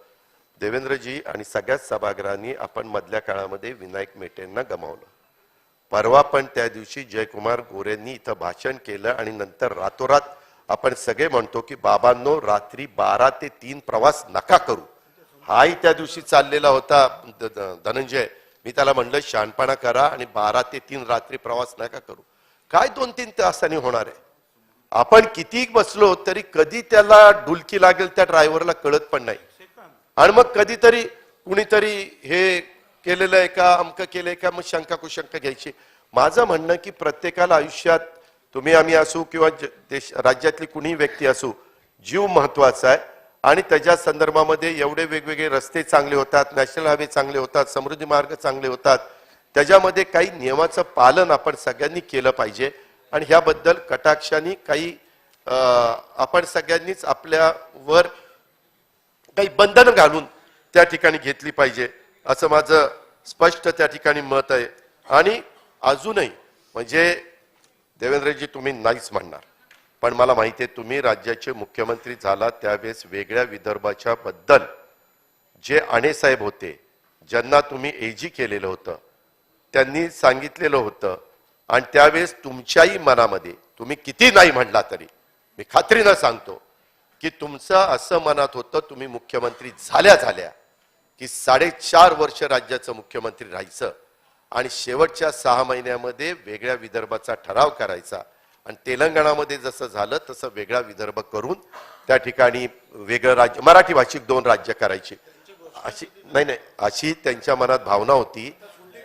S1: देवेंद्रजी आणि सगळ्याच सभागृहांनी आपण मधल्या काळामध्ये विनायक मेटेंना गमावलं. परवा पण त्या दिवशी जयकुमार गोरेंनी इथं भाषण केलं आणि नंतर रातोरात आपण सगळे म्हणतो की बाबांनो रात्री 12 ते 3 प्रवास नका करू. हाही त्या दिवशी चाललेला होता धनंजय. मी त्याला म्हणलं शहाणपणा करा आणि 12 ते 3 रात्री प्रवास नका करू. काय 2-3 तासांनी होणार आहे? आपण किती बसलो तरी कधी त्याला डुलकी लागेल त्या ड्रायव्हरला कळत पण नाही. आणि मग कधीतरी कुणीतरी हे केलेलं आहे का, अमकं केलंय का, मग शंका कुशंका घ्यायची. माझं म्हणणं की प्रत्येकाला आयुष्यात तुम्ही आम्ही असू किंवा देश राज्यातली कुणीही व्यक्ती असू, जीव महत्वाचा आहे आणि त्याच्या संदर्भामध्ये एवढे वेगवेगळे रस्ते चांगले होतात, नॅशनल हायवे चांगले होतात, समृद्धी मार्ग चांगले होतात, त्याच्यामध्ये काही नियमाचं पालन आपण सगळ्यांनी केलं पाहिजे. आणि ह्याबद्दल कटाक्षाने काही आपण सगळ्यांनीच आपल्यावर काही बंधन घालून त्या ठिकाणी घेतली पाहिजे, असं माझं स्पष्ट त्या ठिकाणी मत आहे. आणि अजूनही म्हणजे देवेंद्रजी तुम्ही नाहीच म्हणणार, पण मला माहिती आहे तुम्ही राज्याचे मुख्यमंत्री झाला त्यावेळेस वेगळ्या विदर्भाच्या बद्दल जे आणेसाहेब होते, ज्यांना तुम्ही एजी केलेलं होतं, त्यांनी सांगितलेलं होतं आणि त्यावेळेस तुमच्याही मनामध्ये तुम्ही किती नाही म्हणला तरी मी खात्रीनं सांगतो की तुमचं असं मनात होतं, तुम्ही मुख्यमंत्री झाल्या झाल्या की 4.5 वर्ष राज्याचं मुख्यमंत्री राहायचं आणि शेवटच्या 6 महिन्यामध्ये वेगळ्या विदर्भाचा ठराव करायचा आणि तेलंगणामध्ये जसं झालं तसं वेगळा विदर्भ करून त्या ठिकाणी वेगळं राज्य मराठी भाषिक 2 राज्य करायची अशी नाही अशी त्यांच्या मनात भावना होती.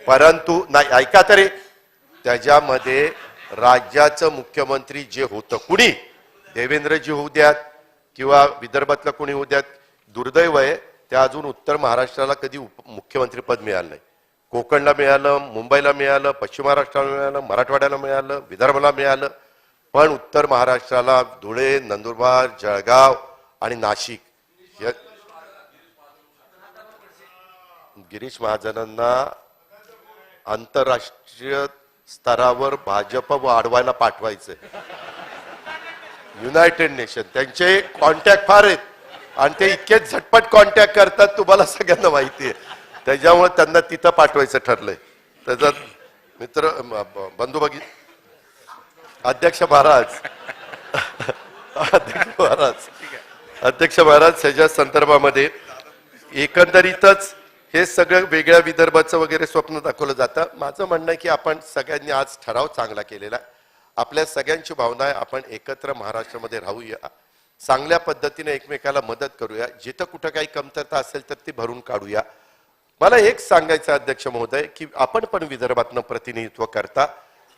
S1: परंतु नाही ऐका तरी त्याच्यामध्ये राज्याचं मुख्यमंत्री जे होतं कुणी देवेंद्रजी होऊ द्यात किंवा विदर्भातलं कुणी होऊ द्यात दुर्दैव आहे त्या अजून उत्तर महाराष्ट्राला कधी मुख्यमंत्री पद मिळालं नाही. कोकणला मिळालं, मुंबईला मिळालं, पश्चिम महाराष्ट्राला मिळालं, मराठवाड्याला मिळालं, विदर्भाला मिळालं, पण उत्तर महाराष्ट्राला धुळे, नंदुरबार, जळगाव आणि नाशिक या गिरीश महाजनांना आंतरराष्ट्रीय स्तरावर भाजप वाढवायला पाठवायचंय. युनायटेड नेशन त्यांचे कॉन्टॅक्ट फार आहेत आणि ते इतके झटपट कॉन्टॅक्ट करतात तुम्हाला सगळ्यांना माहिती आहे. त्याच्यामुळे त्यांना तिथं पाठवायचं ठरलंय. त्याचा मित्र बंधू अध्यक्ष महाराज अध्यक्ष महाराज ह्याच्या संदर्भामध्ये एकंदरीतच हे सगळं वेगळ्या विदर्भाचं वगैरे स्वप्न दाखवलं जातं. माझं म्हणणं आहे की आपण सगळ्यांनी आज ठराव चांगला केलेला आहे. आपल्या सगळ्यांची भावना आहे आपण एकत्र महाराष्ट्रामध्ये राहूया, चांगल्या पद्धतीने एकमेकाला मदत करूया, जिथं कुठं काही कमतरता असेल तर ती भरून काढूया. मला एक सांगायचं अध्यक्ष महोदय की आपण पण विदर्भातनं प्रतिनिधित्व करता.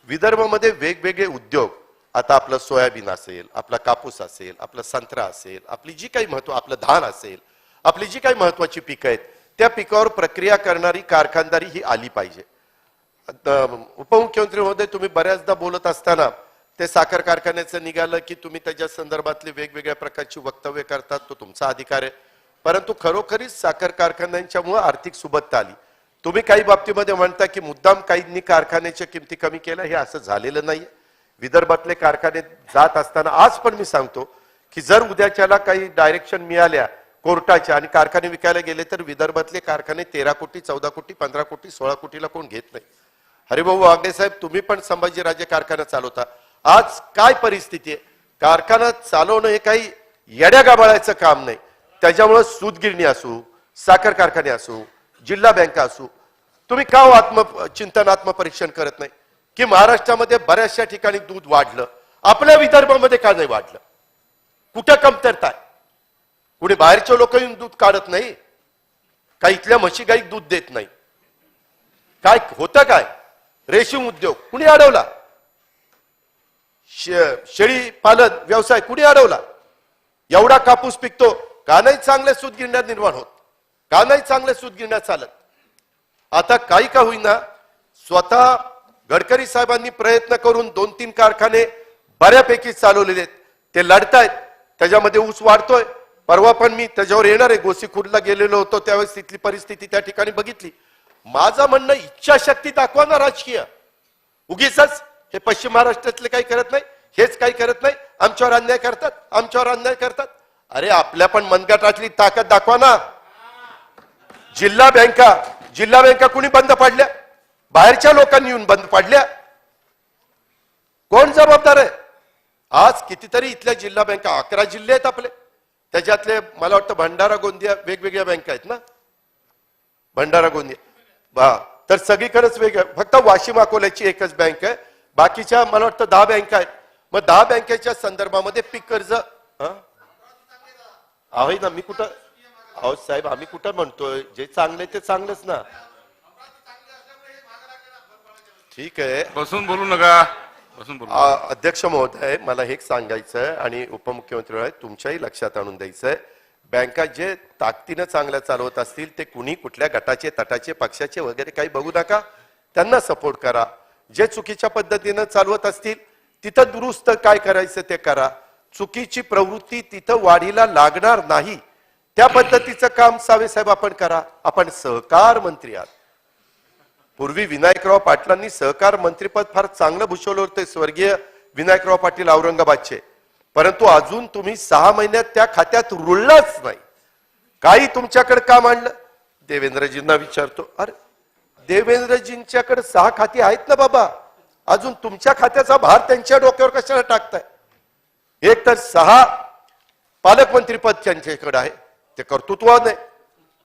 S1: विदर्भामध्ये वेगवेगळे उद्योग, आता आपलं सोयाबीन असेल, आपला कापूस असेल, आपला संत्रा असेल, आपली जी काही आपलं धान असेल, आपली जी काही महत्वाची पिकं आहेत त्या पिकावर प्रक्रिया करणारी कारखानदारी ही आली पाहिजे. उपमुख्यमंत्री महोदय तुम्ही बऱ्याचदा बोलत असताना ते साखर कारखान्याचं निघालं की तुम्ही त्याच्या संदर्भातले वेगवेगळ्या प्रकारची वक्तव्य करतात, तो तुमचा अधिकार आहे. परंतु खरोखरीच साखर कारखान्यांच्यामुळे आर्थिक सुबत्ता आली. तुम्ही काही बाबतीमध्ये म्हणता की मुद्दाम काहींनी कारखान्याच्या किमती कमी केल्या, हे असं झालेलं नाही. विदर्भातले कारखाने जात असताना आज पण मी सांगतो की जर उद्याच्याला काही डायरेक्शन मिळाल्या कोर्टाच्या आणि कारखाने विकायला गेले तर विदर्भातले कारखाने 13 कोटी 14 कोटी 15 कोटी 16 कोटीला कोण घेत नाही. हरिभाऊ वागडे साहेब तुम्ही पण संभाजीराजे कारखाना चालवता. आज काय परिस्थिती आहे? कारखाना चालवणं हे काही येड्या गाबाळायचं काम नाही. त्याच्यामुळे सूतगिरणी असू, साखर कारखाने असू, जिल्हा बँका असू, तुम्ही का आत्मचिंतन आत्मपरीक्षण करत नाही की महाराष्ट्रामध्ये बऱ्याचशा ठिकाणी दूध वाढलं, आपल्या विदर्भामध्ये का नाही वाढलं? कुठं कमतरता आहे? कुणी बाहेरचे लोक येऊन दूध काढत नाही का? इथल्या म्हशी गाई दूध देत नाही? काय होतं काय? रेशीम उद्योग कुणी अडवला? शेळी पालन व्यवसाय कुणी अडवला? एवढा कापूस पिकतो का नाही चांगल्या सूतगिरण्या निर्माण होत? का नाही चांगल्या सूतगिरण्या चालत? आता काही का होईना स्वतः गडकरी साहेबांनी प्रयत्न करून 2-3 कारखाने बऱ्यापैकी चालवलेले आहेत, ते लढतायत, त्याच्यामध्ये ऊस वाढतोय. परवा पण मी त्याच्यावर येणार आहे, गोसीखुर्दला गेलेलो होतो त्यावेळेस तिथली परिस्थिती त्या ठिकाणी बघितली. माझं म्हणणं इच्छाशक्ती दाखवा ना राजकीय. उगीच हे पश्चिम महाराष्ट्रातले काही करत नाही, हेच काही करत नाही, आमच्यावर अन्याय करतात, आमच्यावर अन्याय करतात. अरे आपल्या पण मनगटातली ताकद दाखवा ना. जिल्हा बँका कुणी बंद पाडल्या? बाहेरच्या लोकांनी येऊन बंद पाडल्या. कोण जबाबदार आहे? आज कितीतरी इथल्या जिल्हा बँका 11 जिल्हे आहेत आपले, त्याच्यातले मला वाटतं भंडारा गोंदिया वेगवेगळ्या बँका आहेत ना. भंडारा गोंदिया तर सगळीकडेच वेगळं, फक्त वाशिम अकोल्याची एकच बँक आहे, बाकीच्या मला वाटतं 10 बँका आहेत. मग 10 बँकेच्या संदर्भामध्ये पीक कर्ज आहे ना. मी कुठं अहो साहेब आम्ही कुठं म्हणतोय जे चांगले ते चांगलंच ना. ठीक आहे
S2: बसून बोलू नका, बसून बोलू.
S1: अध्यक्ष महोदय मला हे सांगायचं आणि उपमुख्यमंत्री तुमच्याही लक्षात आणून द्यायचंय, बँका जे ताकदीनं चांगल्या चालवत असतील ते कुणी कुठल्या गटाचे तटाचे पक्षाचे वगैरे काही बघू नका, त्यांना सपोर्ट करा. जे चुकीच्या पद्धतीनं चालवत असतील तिथं दुरुस्त काय करायचं ते करा. चुकीची प्रवृत्ती तिथं वाढीला लागणार नाही त्या पद्धतीचं काम सावे साहेब आपण करा. आपण सहकार मंत्री आहात. पूर्वी विनायकराव पाटलांनी सहकार मंत्रीपद फार चांगलं भूषवलं होतं, स्वर्गीय विनायकराव पाटील औरंगाबादचे. परंतु अजून तुम्ही 6 महिन्यात त्या खात्यात रुळलाच नाही. काही तुमच्याकडे काम आणलं? देवेंद्रजींना विचारतो, अरे देवेंद्रजींच्याकडे 6 खाती आहेत ना बाबा, अजून तुमच्या खात्याचा भार त्यांच्या डोक्यावर कशाला टाकताय? एक तर 6 पालकमंत्री पद त्यांच्याकडे आहे, ते कर्तृत्व नाही.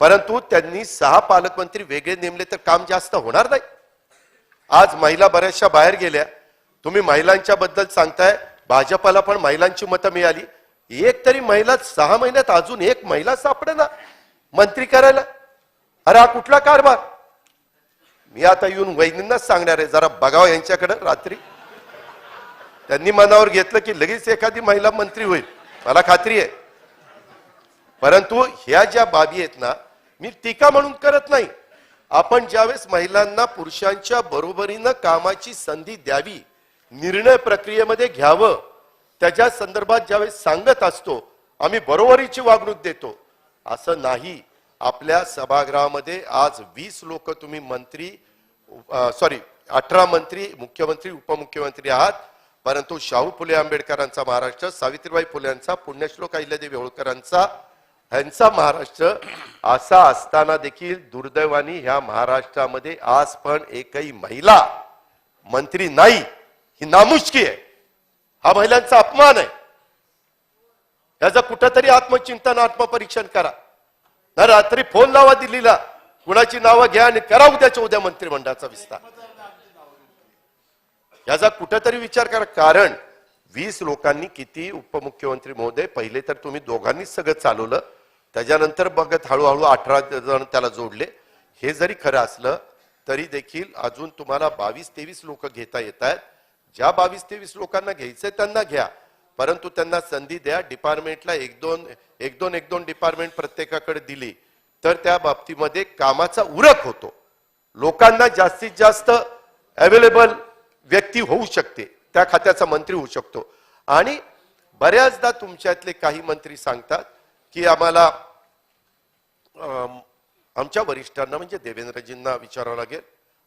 S1: परंतु त्यांनी 6 पालकमंत्री वेगळे नेमले तर काम जास्त होणार नाही. आज महिला बऱ्याचशा बाहेर गेल्या. तुम्ही महिलांच्या बद्दल सांगताय, भाजपला पण महिलांची मतं मिळाली. एक तरी महिला 6 महिन्यात अजून एक महिला सापडेना मंत्री करायला. अरे हा कुठला कारभार? मी आता येऊन वहिनींनाच सांगणार आहे, जरा बघावं यांच्याकडे. रात्री त्यांनी मनावर घेतलं की लगेच एखादी महिला मंत्री होईल, मला खात्री आहे. परंतु ह्या ज्या बाबी आहेत ना, मी टीका म्हणून करत नाही. आपण ज्यावेळेस महिलांना पुरुषांच्या बरोबरीनं कामाची संधी द्यावी, निर्णय प्रक्रियेमध्ये घ्यावं, त्याच्या संदर्भात ज्यावेळेस सांगत असतो, आम्ही बरोबरीची वागणूक देतो, असं नाही. आपल्या सभागृहामध्ये आज 20 लोक तुम्ही मंत्री, 18 मंत्री, मुख्यमंत्री, उपमुख्यमंत्री आहात. परंतु शाहू फुले आंबेडकरांचा महाराष्ट्र, सावित्रीबाई फुलेंचा, पुण्यश्लोक अहिल्यादेवी होळकरांचा, ह्यांचा महाराष्ट्र असा असताना देखील दुर्दैवाने ह्या महाराष्ट्रामध्ये आज पण एकही महिला मंत्री नाही. ही नामुष्की आहे. हा महिलांचा अपमान आहे. याचं कुठंतरी आत्मचिंतन, आत्मपरीक्षण करा ना. रात्री फोन लावा दिल्लीला, कुणाची नावं घ्या आणि करा उद्याच्या उद्या मंत्रिमंडळाचा विस्तार. याचा कुठंतरी विचार करा. कारण 20 लोकांनी किती, उपमुख्यमंत्री महोदय, पहिले तर तुम्ही दोघांनीच सगळं चालवलं, त्याच्यानंतर बघत हळूहळू 18 जण त्याला जोडले. हे जरी खरं असलं तरी देखील अजून तुम्हाला 22-23 लोक घेता येत आहेत. ज्या 22-23 लोकांना घ्यायचंय त्यांना घ्या, परंतु त्यांना संधी द्या. डिपार्टमेंटला एक दोन डिपार्टमेंट प्रत्येकाकडे दिली तर त्या बाबतीमध्ये कामाचा उरक होतो. लोकांना जास्तीत जास्त अवेलेबल व्यक्ती होऊ शकते, त्या खात्याचा मंत्री होऊ शकतो. आणि बऱ्याचदा तुमच्यातले काही मंत्री सांगतात की आम्हाला आमच्या वरिष्ठांना म्हणजे देवेंद्रजींना विचारावं लागेल,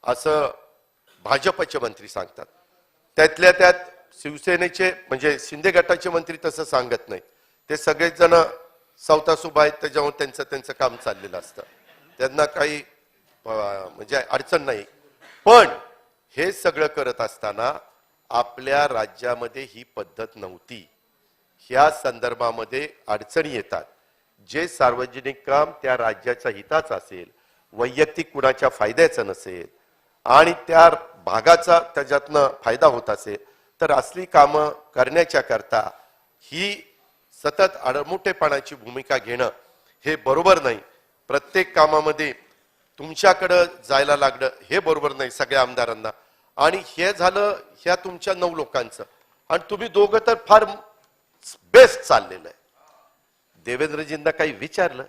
S1: असं भाजपचे मंत्री सांगतात. त्यातल्या त्यात शिवसेनेचे म्हणजे शिंदे गटाचे मंत्री तसं सांगत नाहीत. ते सगळेच जण सवतासुभा आहेत, त्याच्यामुळे त्यांचं काम चाललेलं असतं, त्यांना काही म्हणजे अडचण नाही. पण हे सगळं करत असताना आपल्या राज्यामध्ये ही पद्धत नव्हती. ह्या संदर्भामध्ये अडचणी येतात. जे सार्वजनिक काम त्या राज्याच्या हिताचं असेल, वैयक्तिक कुणाच्या फायद्याचं नसेल आणि त्या भागाचा त्याच्यातनं फायदा होत असेल, तर असली कामं करण्याच्या करता ही सतत आडमुठेपणाची भूमिका घेणं हे बरोबर नाही. प्रत्येक कामामध्ये तुमच्याकडं जायला लागणं हे बरोबर नाही सगळ्या आमदारांना. आणि हे झालं ह्या तुमच्या 9 लोकांचं, आणि तुम्ही दोघं तर फार बेस्ट चाललेलं आहे. देवेंद्रजींना काही विचारलं,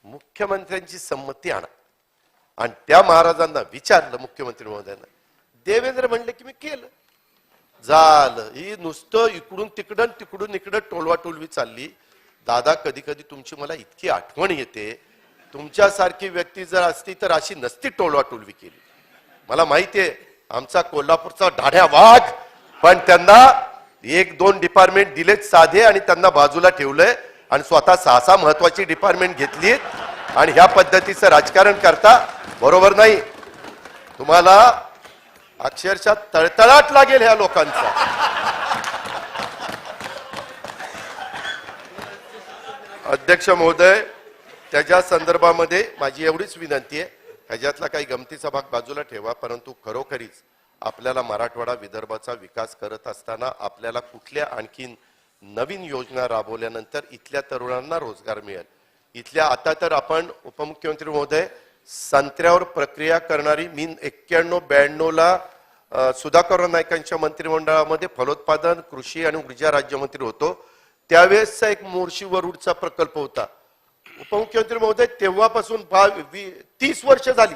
S1: मुख्यमंत्र्यांची संमती आणा, आणि त्या महाराजांना विचारलं मुख्यमंत्री महोदयांना, देवेंद्र म्हणले की मी केलं, झालं. ही नुसतं इकडून तिकडं टोलवाटोलवी चालली. दादा, कधी कधी तुमची मला इतकी आठवण येते, तुमच्यासारखी व्यक्ती जर असती तर अशी नसती टोलवाटोलवी केली. मला माहितीये आमचा कोल्हापूरचा ढाढ्या वाघ, पण त्यांना 1-2 डिपार्टमेंट दिलेत साधे आणि त्यांना बाजूला ठेवलंय आणि स्वतः 6 महत्वाची डिपार्टमेंट घेतली आणि ह्या पद्धतीचं राजकारण करता. बरोबर नाही. तुम्हाला अक्षरशः तळतळाट लागेल ह्या लोकांचा. अध्यक्ष महोदय, त्याच्या संदर्भामध्ये माझी एवढीच विनंती आहे, ह्याच्यातला काही गमतीचा भाग बाजूला ठेवा, परंतु खरोखरीच आपल्याला मराठवाडा विदर्भाचा विकास करत असताना आपल्याला कुठल्या आणखीन नवीन योजना राबवल्यानंतर इथल्या तरुणांना रोजगार मिळेल. इथल्या आता तर आपण उपमुख्यमंत्री महोदय संत्र्यावर प्रक्रिया करणारी, मी 91-92 ला सुधाकर नाईकांच्या मंत्रिमंडळामध्ये फलोत्पादन, कृषी आणि ऊर्जा राज्यमंत्री होतो. त्यावेळेसचा एक मोर्शी वरुडचा प्रकल्प होता. उपमुख्यमंत्री महोदय, तेव्हापासून 30 वर्ष झाली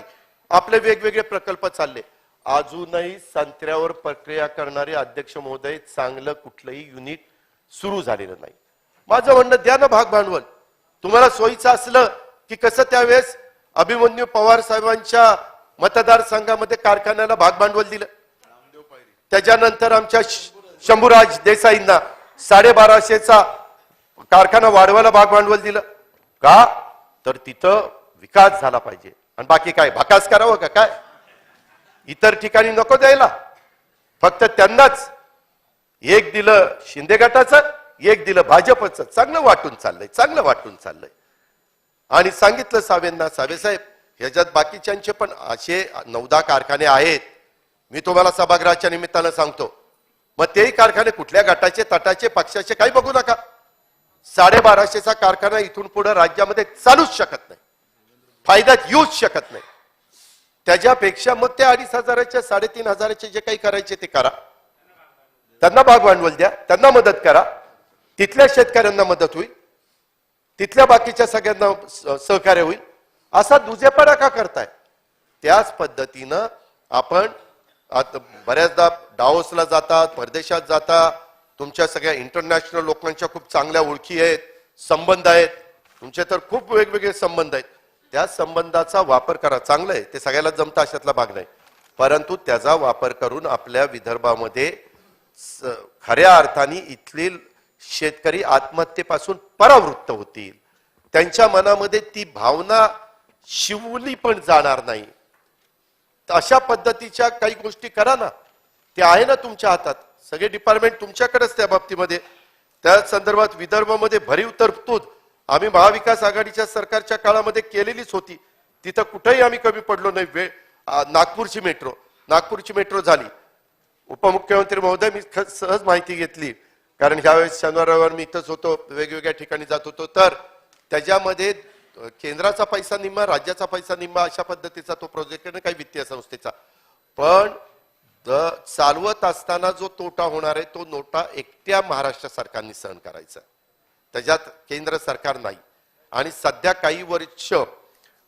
S1: आपले वेगवेगळे प्रकल्प चालले. अजूनही संत्र्यावर प्रक्रिया करणारे अध्यक्ष महोदय चांगलं कुठलंही युनिट सुरू झालेलं नाही. माझं म्हणणं, द्या ना भाग भांडवल. तुम्हाला सोयीचं असलं की कसं त्यावेळेस अभिमन्यू पवार साहेबांच्या मतदारसंघामध्ये कारखान्याला भाग भांडवल दिलं, त्याच्यानंतर आमच्या शंभूराज देसाईंना 1250चा कारखाना वाढवायला भाग भांडवल दिलं. का तर तिथं विकास झाला पाहिजे. आणि बाकी काय भाकास करावं का काय? इतर ठिकाणी नको द्यायला. फक्त त्यांनाच एक दिलं शिंदे गटाचं, एक दिलं भाजपचं. चांगलं वाटून चाललंय. आणि सांगितलं साहेबांना, साहेब ह्याच्यात बाकीच्यांचे पण असे 9-10 कारखाने आहेत, मी तुम्हाला सभागृहाच्या निमित्तानं सांगतो. मग तेही कारखाने कुठल्या गटाचे, तटाचे, पक्षाचे काही बघू नका. 1250चा कारखाना इथून पुढे राज्यामध्ये चालूच शकत नाही, फायद्यात येऊच शकत नाही. त्याच्यापेक्षा मग ते 2500च्या 3500चे जे काही करायचे ते करा, त्यांना भाग भांडवल द्या, त्यांना मदत करा, तिथल्या शेतकऱ्यांना मदत होईल, तिथल्या बाकीच्या सगळ्यांना सहकार्य होईल. असा दुजेपणा का करताय? त्याच पद्धतीनं आपण आता बऱ्याचदा डाओसला जातात, परदेशात जाता, तुमच्या सगळ्या इंटरनॅशनल लोकांच्या खूप चांगल्या ओळखी आहेत, संबंध आहेत, तुमचे तर खूप वेगवेगळे संबंध आहेत. त्या संबंधाचा वापर करा, चांगलं आहे, ते सगळ्याला जमतं अशातला भाग नाही. परंतु त्याचा वापर करून आपल्या विदर्भामध्ये खऱ्या अर्थाने इथले शेतकरी आत्महत्येपासून परावृत्त होतील, त्यांच्या मनामध्ये ती भावना शिवली पण जाणार नाही. अशा पद्धतीच्या काही गोष्टी करा ना, ते आहे ना तुमच्या हातात, सगळे डिपार्टमेंट तुमच्याकडेच त्या बाबतीमध्ये. त्या संदर्भात विदर्भामध्ये भरीव तरतूद आम्ही महाविकास आघाडीच्या सरकारच्या काळामध्ये केलेलीच होती, तिथं कुठेही आम्ही कमी पडलो नाही. नागपूरची मेट्रो झाली. उपमुख्यमंत्री महोदय, मी सहज माहिती घेतली, कारण ह्यावेळेस शनिवार रविवार मी इथंच होतो, वेगवेगळ्या ठिकाणी जात होतो, तर त्याच्यामध्ये केंद्राचा पैसा निम्मा, राज्याचा पैसा निम्मा, अशा पद्धतीचा तो प्रोजेक्ट आहे, काही वित्तीय संस्थेचा. पण चालवत असताना जो तोटा होणार आहे तो नोटा एकट्या महाराष्ट्र सरकारने सहन करायचा, त्याच्यात केंद्र सरकार नाही. आणि सध्या काही वर्ष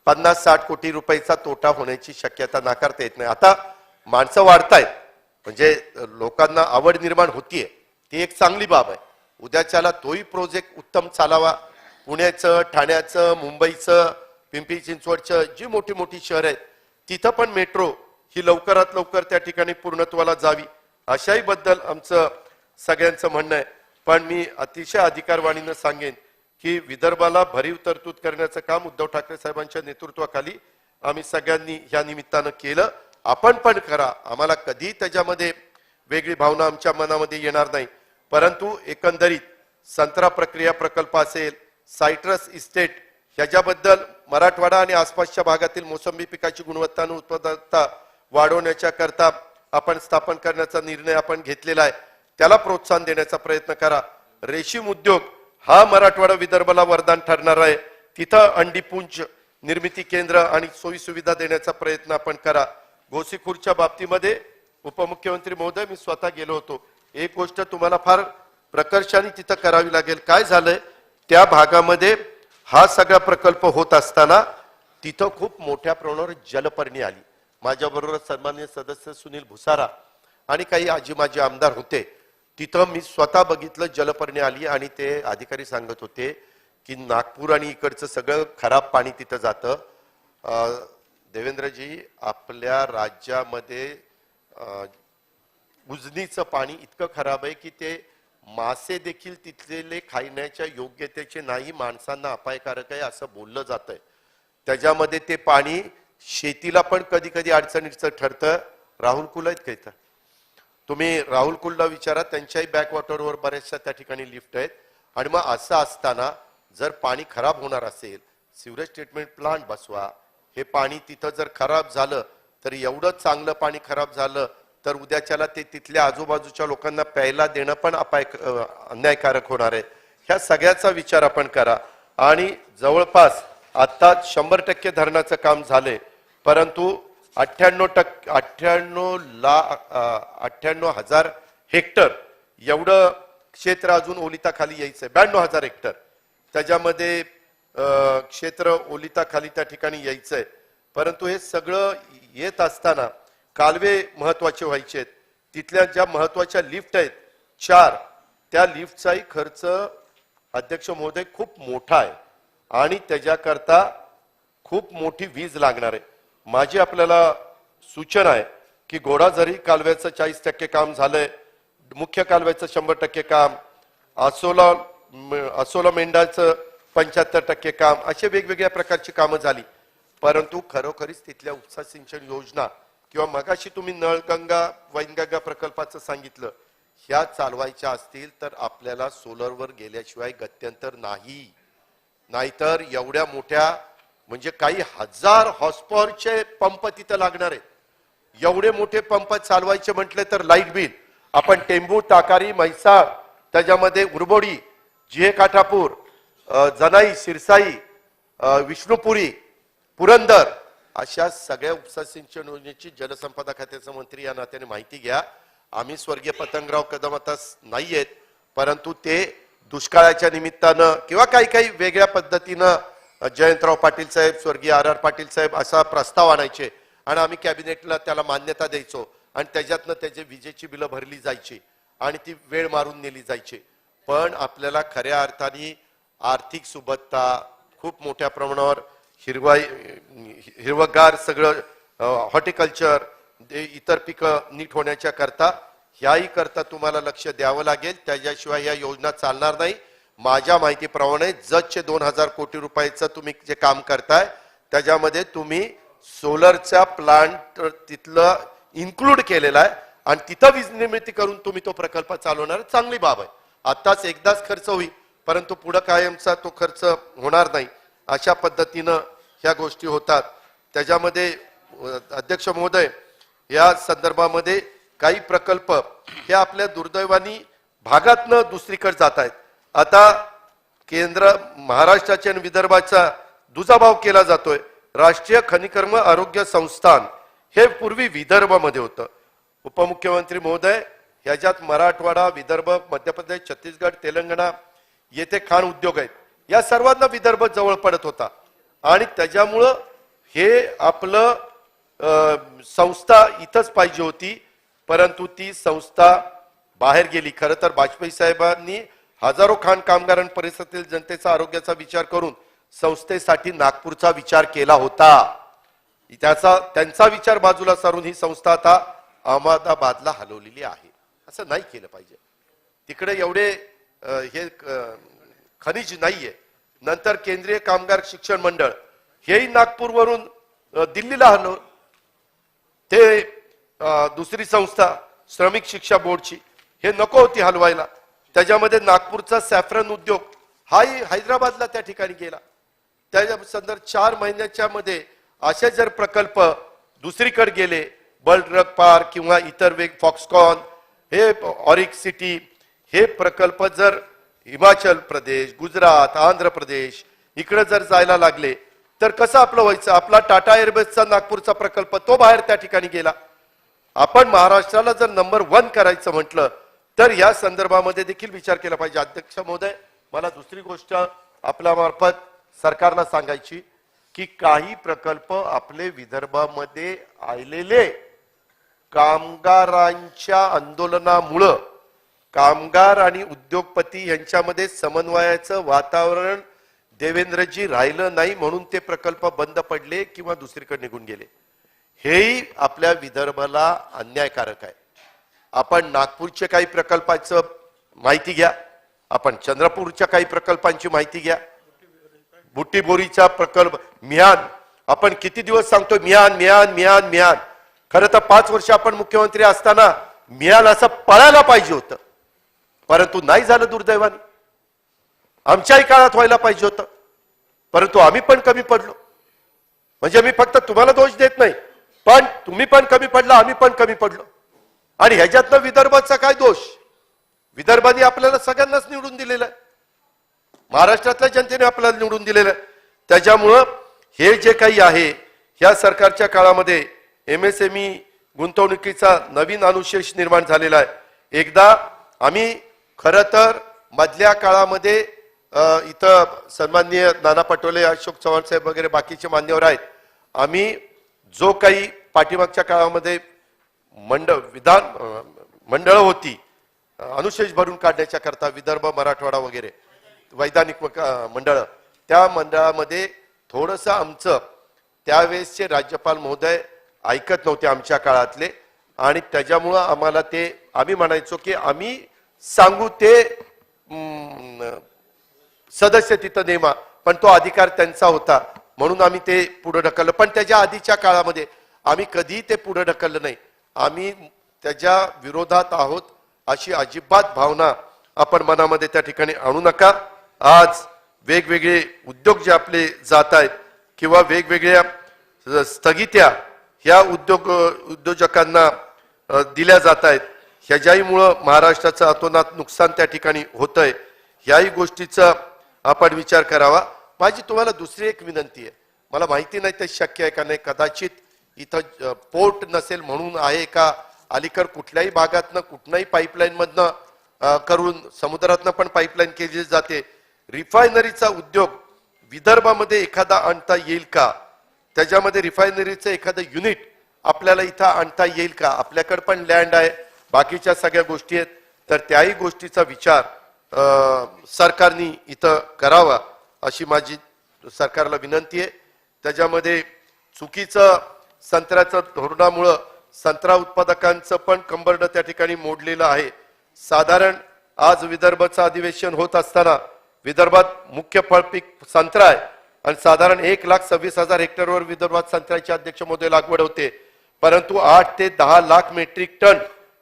S1: 50-60 कोटी रुपयाचा तोटा होण्याची शक्यता नाकारता येत नाही. आता माणसं वाढतायत, म्हणजे लोकांना आवड निर्माण होतीये, ती एक चांगली बाब आहे. उद्याच्याला तोही प्रोजेक्ट उत्तम चालावा. पुण्याचं, ठाण्याचं, मुंबईचं, पिंपरी चिंचवडचं जी मोठी मोठी शहर आहेत तिथं पण मेट्रो ही लवकरात लवकर त्या ठिकाणी पूर्णत्वाला जावी, अशाही बद्दल आमचं सगळ्यांचं म्हणणं आहे. पण मी अतिशय अधिकारवाणीनं सांगेन की विदर्भाला भरीव तरतूद करण्याचं काम उद्धव ठाकरे साहेबांच्या नेतृत्वाखाली आम्ही सगळ्यांनी ह्या निमित्तानं केलं. आपण पण करा, आम्हाला कधी त्याच्यामध्ये वेगळी भावना आमच्या मनामध्ये येणार नाही. परंतु एकंदरीत संत्रा प्रक्रिया प्रकल्प असेल, सायट्रस इस्टेट, ह्याच्याबद्दल मराठवाडा आणि आसपासच्या भागातील मोसंबी पिकाची गुणवत्ता आणि उत्पादकता वाढवण्याच्या करता आपण स्थापन करण्याचा निर्णय आपण घेतलेला आहे, त्याला प्रोत्साहन देण्याचा प्रयत्न करा. रेशीम उद्योग हा मराठवाडा विदर्भाला वरदान ठरणार आहे, तिथं अंडीपुंज निर्मिती केंद्र आणि सोयी सुविधा देण्याचा प्रयत्न आपण करा. गोसीखुर्दच्या बाबतीमध्ये उपमुख्यमंत्री महोदय, मी स्वतः गेलो होतो. एक गोष्ट तुम्हाला फार प्रकर्षाने तिथं करावी लागेल. काय झालंय, त्या भागामध्ये हा सगळा प्रकल्प होत असताना तिथं खूप मोठ्या प्रमाणावर जलपर्णी आली. माझ्याबरोबर सन्माननीय सदस्य सुनील भुसारा आणि काही आजी माजी आमदार होते. तिथं मी स्वतः बघितलं, जलपर्णी आली आणि ते अधिकारी सांगत होते की नागपूर आणि इकडचं सगळं खराब पाणी तिथं जातं. देवेंद्रजी, आपल्या राज्यामध्ये उजनीचं पाणी इतकं खराब आहे की ते मासे देखील तिथलेले खाण्याच्या योग्यतेचे नाही, माणसांना अपायकारक आहे असं बोललं जातंय. त्याच्यामध्ये ते पाणी शेतीला पण कधी कधी अडचणीचं ठरतं. राहुल कुल आहेत का इथं? तुम्ही राहुल कुलला विचारा, त्यांच्याही बॅकवॉटरवर बऱ्याचशा त्या ठिकाणी लिफ्ट आहेत. आणि मग असं असताना जर पाणी खराब होणार असेल, सिवरेज ट्रीटमेंट प्लांट बसवा. हे पाणी तिथं जर खराब झालं तर एवढं चांगलं पाणी खराब झालं तर उद्याच्याला ते तिथल्या आजूबाजूच्या लोकांना प्यायला देणं पण अन्यायकारक होणार आहे. ह्या सगळ्याचा विचार आपण करा. आणि जवळपास आता 100% धरणाचं काम झालंय, परंतु 98,000 हेक्टर एवढं क्षेत्र अजून ओलिताखाली यायचंय. 92,000 हेक्टर त्याच्यामध्ये क्षेत्र ओलिताखाली त्या ठिकाणी यायचंय. परंतु हे सगळं येत असताना कालवे महत्वाचे व्हायचे आहेत. तिथल्या ज्या महत्वाच्या लिफ्ट आहेत 4, त्या लिफ्टचाही खर्च अध्यक्ष महोदय खूप मोठा आहे आणि त्याच्याकरता खूप मोठी वीज लागणार आहे. माझी आपल्याला सूचना आहे की घोडाझरी कालव्याचं 40% काम झालंय, मुख्य कालव्याचं 100% काम, असोला मेंढाचं 75% काम, असे वेगवेगळ्या प्रकारची कामं झाली. परंतु खरोखरीच तिथल्या उपसा सिंचन योजना किंवा मगाशी तुम्ही नळगंगा वैनगंगा प्रकल्पाचं सांगितलं, ह्या चालवायच्या असतील तर आपल्याला सोलरवर गेल्याशिवाय गत्यंतर नाही. नाहीतर एवढ्या मोठ्या म्हणजे काही हजार हॉर्सपॉवरचे पंप तिथं लागणार आहेत. एवढे मोठे पंप चालवायचे म्हटले तर लाईट बिल आपण टेंबू, टाकारी, म्हैसाळ, त्याच्यामध्ये उरबोडी, जिहे काठापूर, जनाई, सिरसाई, विष्णुपुरी, पुरंदर अशा सगळ्या उपसा सिंचन योजनेची जलसंपदा खात्याचा मंत्री या नात्याने माहिती घ्या. आम्ही स्वर्गीय पतंगराव कदम आता नाही आहेत, परंतु ते दुष्काळाच्या निमित्तानं किंवा काही काही वेगळ्या पद्धतीनं जयंतराव पाटील साहेब, स्वर्गीय आर पाटील साहेब असा प्रस्ताव आणायचे आणि आम्ही कॅबिनेटला त्याला मान्यता द्यायचो आणि त्याच्यातनं त्याची विजेची बिलं भरली जायची आणि ती वेळ मारून नेली जायची. पण आपल्याला खऱ्या अर्थाने आर्थिक सुबत्ता, खूप मोठ्या प्रमाणावर हिरवगार सगळं हॉर्टिकल्चर, इतर पिकं नीट होण्याच्या करता ह्याही करता तुम्हाला लक्ष द्यावं लागेल. त्याच्याशिवाय या योजना चालणार नाही. माझ्या माहितीप्रमाणे जतचे 2000 कोटी रुपयाचं तुम्ही जे काम करताय त्याच्यामध्ये तुम्ही सोलरचा प्लांट तिथलं इन्क्लूड केलेला आहे आणि तिथं वीज निर्मिती करून तुम्ही तो प्रकल्प चालवणार. चांगली बाब आहे. आताच एकदाच खर्च होईल, परंतु पुढे कायमचा तो खर्च होणार नाही. अशा पद्धतीनं ह्या गोष्टी होतात. त्याच्यामध्ये अध्यक्ष महोदय, या संदर्भामध्ये काही प्रकल्प हे आपल्या दुर्दैवानी भागातनं दुसरीकडे जात आहेत. आता केंद्र, महाराष्ट्राच्या आणि विदर्भाचा दुजाभाव केला जातोय. राष्ट्रीय खनिकर्म आरोग्य संस्थान हे पूर्वी विदर्भामध्ये होतं. उपमुख्यमंत्री महोदय, ह्याच्यात मराठवाडा, विदर्भ, मध्य प्रदेश, छत्तीसगड, तेलंगणा येथे खाण उद्योग आहेत. या सर्वांना विदर्भ जवळ पडत होता आणि त्याच्यामुळं हे आपलं संस्था इथंच पाहिजे होती, परंतु ती संस्था बाहेर गेली. खरं तर वाजपेयी साहेबांनी हजारो खाण कामगार आणि परिसरातील जनतेचा आरोग्याचा विचार करून संस्थेसाठी नागपूरचा विचार केला होता. त्यांचा विचार बाजूला सारून ही संस्था आता अहमदाबादला हलवलेली आहे. असं नाही केलं पाहिजे. तिकडे एवढे हे खनिज नाहीये. नंतर केंद्रीय कामगार शिक्षण मंडळ हेही नागपूरवरून दिल्लीला हलवलं. ते दुसरी संस्था श्रमिक शिक्षा बोर्डची हे नको होती हलवायला. त्याच्यामध्ये नागपूरचा सॅफ्रन उद्योग हाही हैदराबादला त्या ठिकाणी गेला. त्याच्या संदर्भ 4 महिन्याच्या मध्ये असे जर प्रकल्प दुसरीकडे गेले, बल्ड ड्रग पार्क किंवा इतर वेग, फॉक्सकॉन, हे ऑरिक सिटी, हे प्रकल्प जर हिमाचल प्रदेश, गुजरात, आंध्र प्रदेश इकडे जर जायला लागले तर कसं आपलं व्हायचं. आपला टाटा एअरबेसचा नागपूरचा प्रकल्प तो बाहेर त्या ठिकाणी गेला. आपण महाराष्ट्राला जर नंबर 1 करायचं म्हटलं तर या संदर्भामध्ये देखील विचार केला पाहिजे. अध्यक्ष महोदय, मला दुसरी गोष्ट आपल्या मार्फत सरकारला सांगायची की काही प्रकल्प आपले विदर्भामध्ये आलेले कामगारांच्या आंदोलनामुळं कामगार आणि उद्योगपती यांच्यामध्ये समन्वयाचं वातावरण देवेंद्रजी राहिलं नाही, म्हणून ते प्रकल्प बंद पडले किंवा दुसरीकडे निघून गेले. हेही आपल्या विदर्भाला अन्यायकारक आहे. आपण नागपूरच्या काही प्रकल्पाचं माहिती घ्या, आपण चंद्रपूरच्या काही प्रकल्पांची माहिती घ्या. बुट्टीबोरीचा प्रकल्प, मिहान, आपण किती दिवस सांगतो मिहान मिहान मिहान मिहान. खरं तर 5 वर्ष आपण मुख्यमंत्री असताना मिहान असं पळायला पाहिजे होतं, परंतु नाही झालं दुर्दैवाने. आमच्याही काळात व्हायला पाहिजे होतं, परंतु आम्ही पण कमी पडलो. म्हणजे मी फक्त तुम्हाला दोष देत नाही, पण तुम्ही पण कमी पडला, आम्ही पण कमी पडलो. आणि ह्याच्यातनं विदर्भाचा काय दोष. विदर्भाने आपल्याला सगळ्यांनाच निवडून दिलेलं आहे, महाराष्ट्रातल्या जनतेने आपल्याला निवडून दिलेलं आहे. त्याच्यामुळं हे जे काही आहे ह्या सरकारच्या काळामध्ये MSME गुंतवणुकीचा नवीन अनुशेष निर्माण झालेला आहे. एकदा आम्ही खरं तर मधल्या काळामध्ये इथं सन्माननीय नाना पटोले, अशोक चव्हाण साहेब वगैरे बाकीचे मान्यवर आहेत, आम्ही जो काही पाठीमागच्या काळामध्ये मंडळ होती अनुशेष भरून काढण्याच्या करता, विदर्भ, मराठवाडा वगैरे वैधानिक मंडळ, त्या मंडळामध्ये थोडंसं आमचं त्यावेळेसचे राज्यपाल महोदय ऐकत नव्हते आमच्या काळातले, आणि त्याच्यामुळं आम्हाला ते आम्ही म्हणायचो की आम्ही सांगू ते सदस्य तिथं नेमा, पण तो अधिकार त्यांचा होता म्हणून आम्ही ते पुढे ढकललं. पण त्याच्या आधीच्या काळामध्ये आम्ही कधी ते पुढे ढकललं नाही. आम्ही त्याच्या विरोधात आहोत अशी अजिबात भावना आपण मनामध्ये त्या ठिकाणी आणू नका. आज वेगवेगळे उद्योग जे आपले जात आहेत किंवा वेगवेगळ्या स्थगित्या ह्या उद्योजकांना दिल्या जात आहेत, ह्याच्याहीमुळं महाराष्ट्राचं अतोनात नुकसान त्या ठिकाणी होतंय. ह्याही गोष्टीचा आपण विचार करावा. माझी तुम्हाला दुसरी एक विनंती आहे, मला माहिती नाही ते शक्य आहे का नाही, कदाचित इथं पोर्ट नसेल म्हणून आहे का, अलीकड कुठल्याही भागातनं कुठल्याही पाईपलाईन मधनं करून समुद्रातनं पण पाईपलाईन केली जाते. रिफायनरीचा उद्योग विदर्भामध्ये एखादा आणता येईल का, त्याच्यामध्ये रिफायनरीचं एखादं युनिट आपल्याला इथं आणता येईल का. आपल्याकडे पण लँड आहे, बाकीच्या सगळ्या गोष्टी आहेत, तर त्याही गोष्टीचा विचार सरकारने इथं करावा अशी माझी सरकारला विनंती आहे. त्याच्यामध्ये चुकीचं संत्र्याचं धोरणामुळं संत्रा उत्पादकांचं पण कंबरडं त्या ठिकाणी मोडलेलं आहे. साधारण आज विदर्भाचं अधिवेशन होत असताना विदर्भात मुख्य फळपीक संत्रा आहे आणि साधारण 1,26,000 हेक्टरवर विदर्भात संत्र्याचे अध्यक्ष महोदय लागवड होते, परंतु 8 ते 10 लाख मेट्रिक टन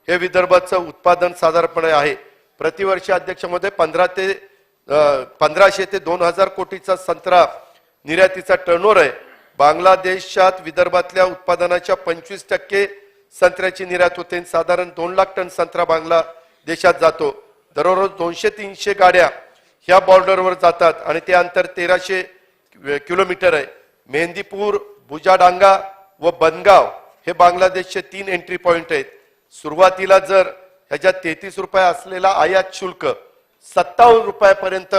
S1: हे विदर्भाचं उत्पादन साधारणपणे आहे. प्रतिवर्षी अध्यक्ष महोदय 1500 ते 2000 कोटीचा संत्रा निर्यातीचा टर्नओव्हर आहे. बांगलादेशात विदर्भातल्या उत्पादनाच्या 25% संत्र्याची निर्यात होते. साधारण 2 लाख टन संत्रा बांगलादेशात जातो. दररोज 200-300 गाड्या ह्या बॉर्डरवर जातात आणि ते अंतर 1300 किलोमीटर आहे. मेहंदीपूर, बुजाडांगा व बनगाव हे बांगलादेशचे 3 एंट्री पॉइंट आहेत. सुरुवातीला जर ह्याच्यात 33 रुपये असलेला आयात शुल्क 57 रुपयापर्यंत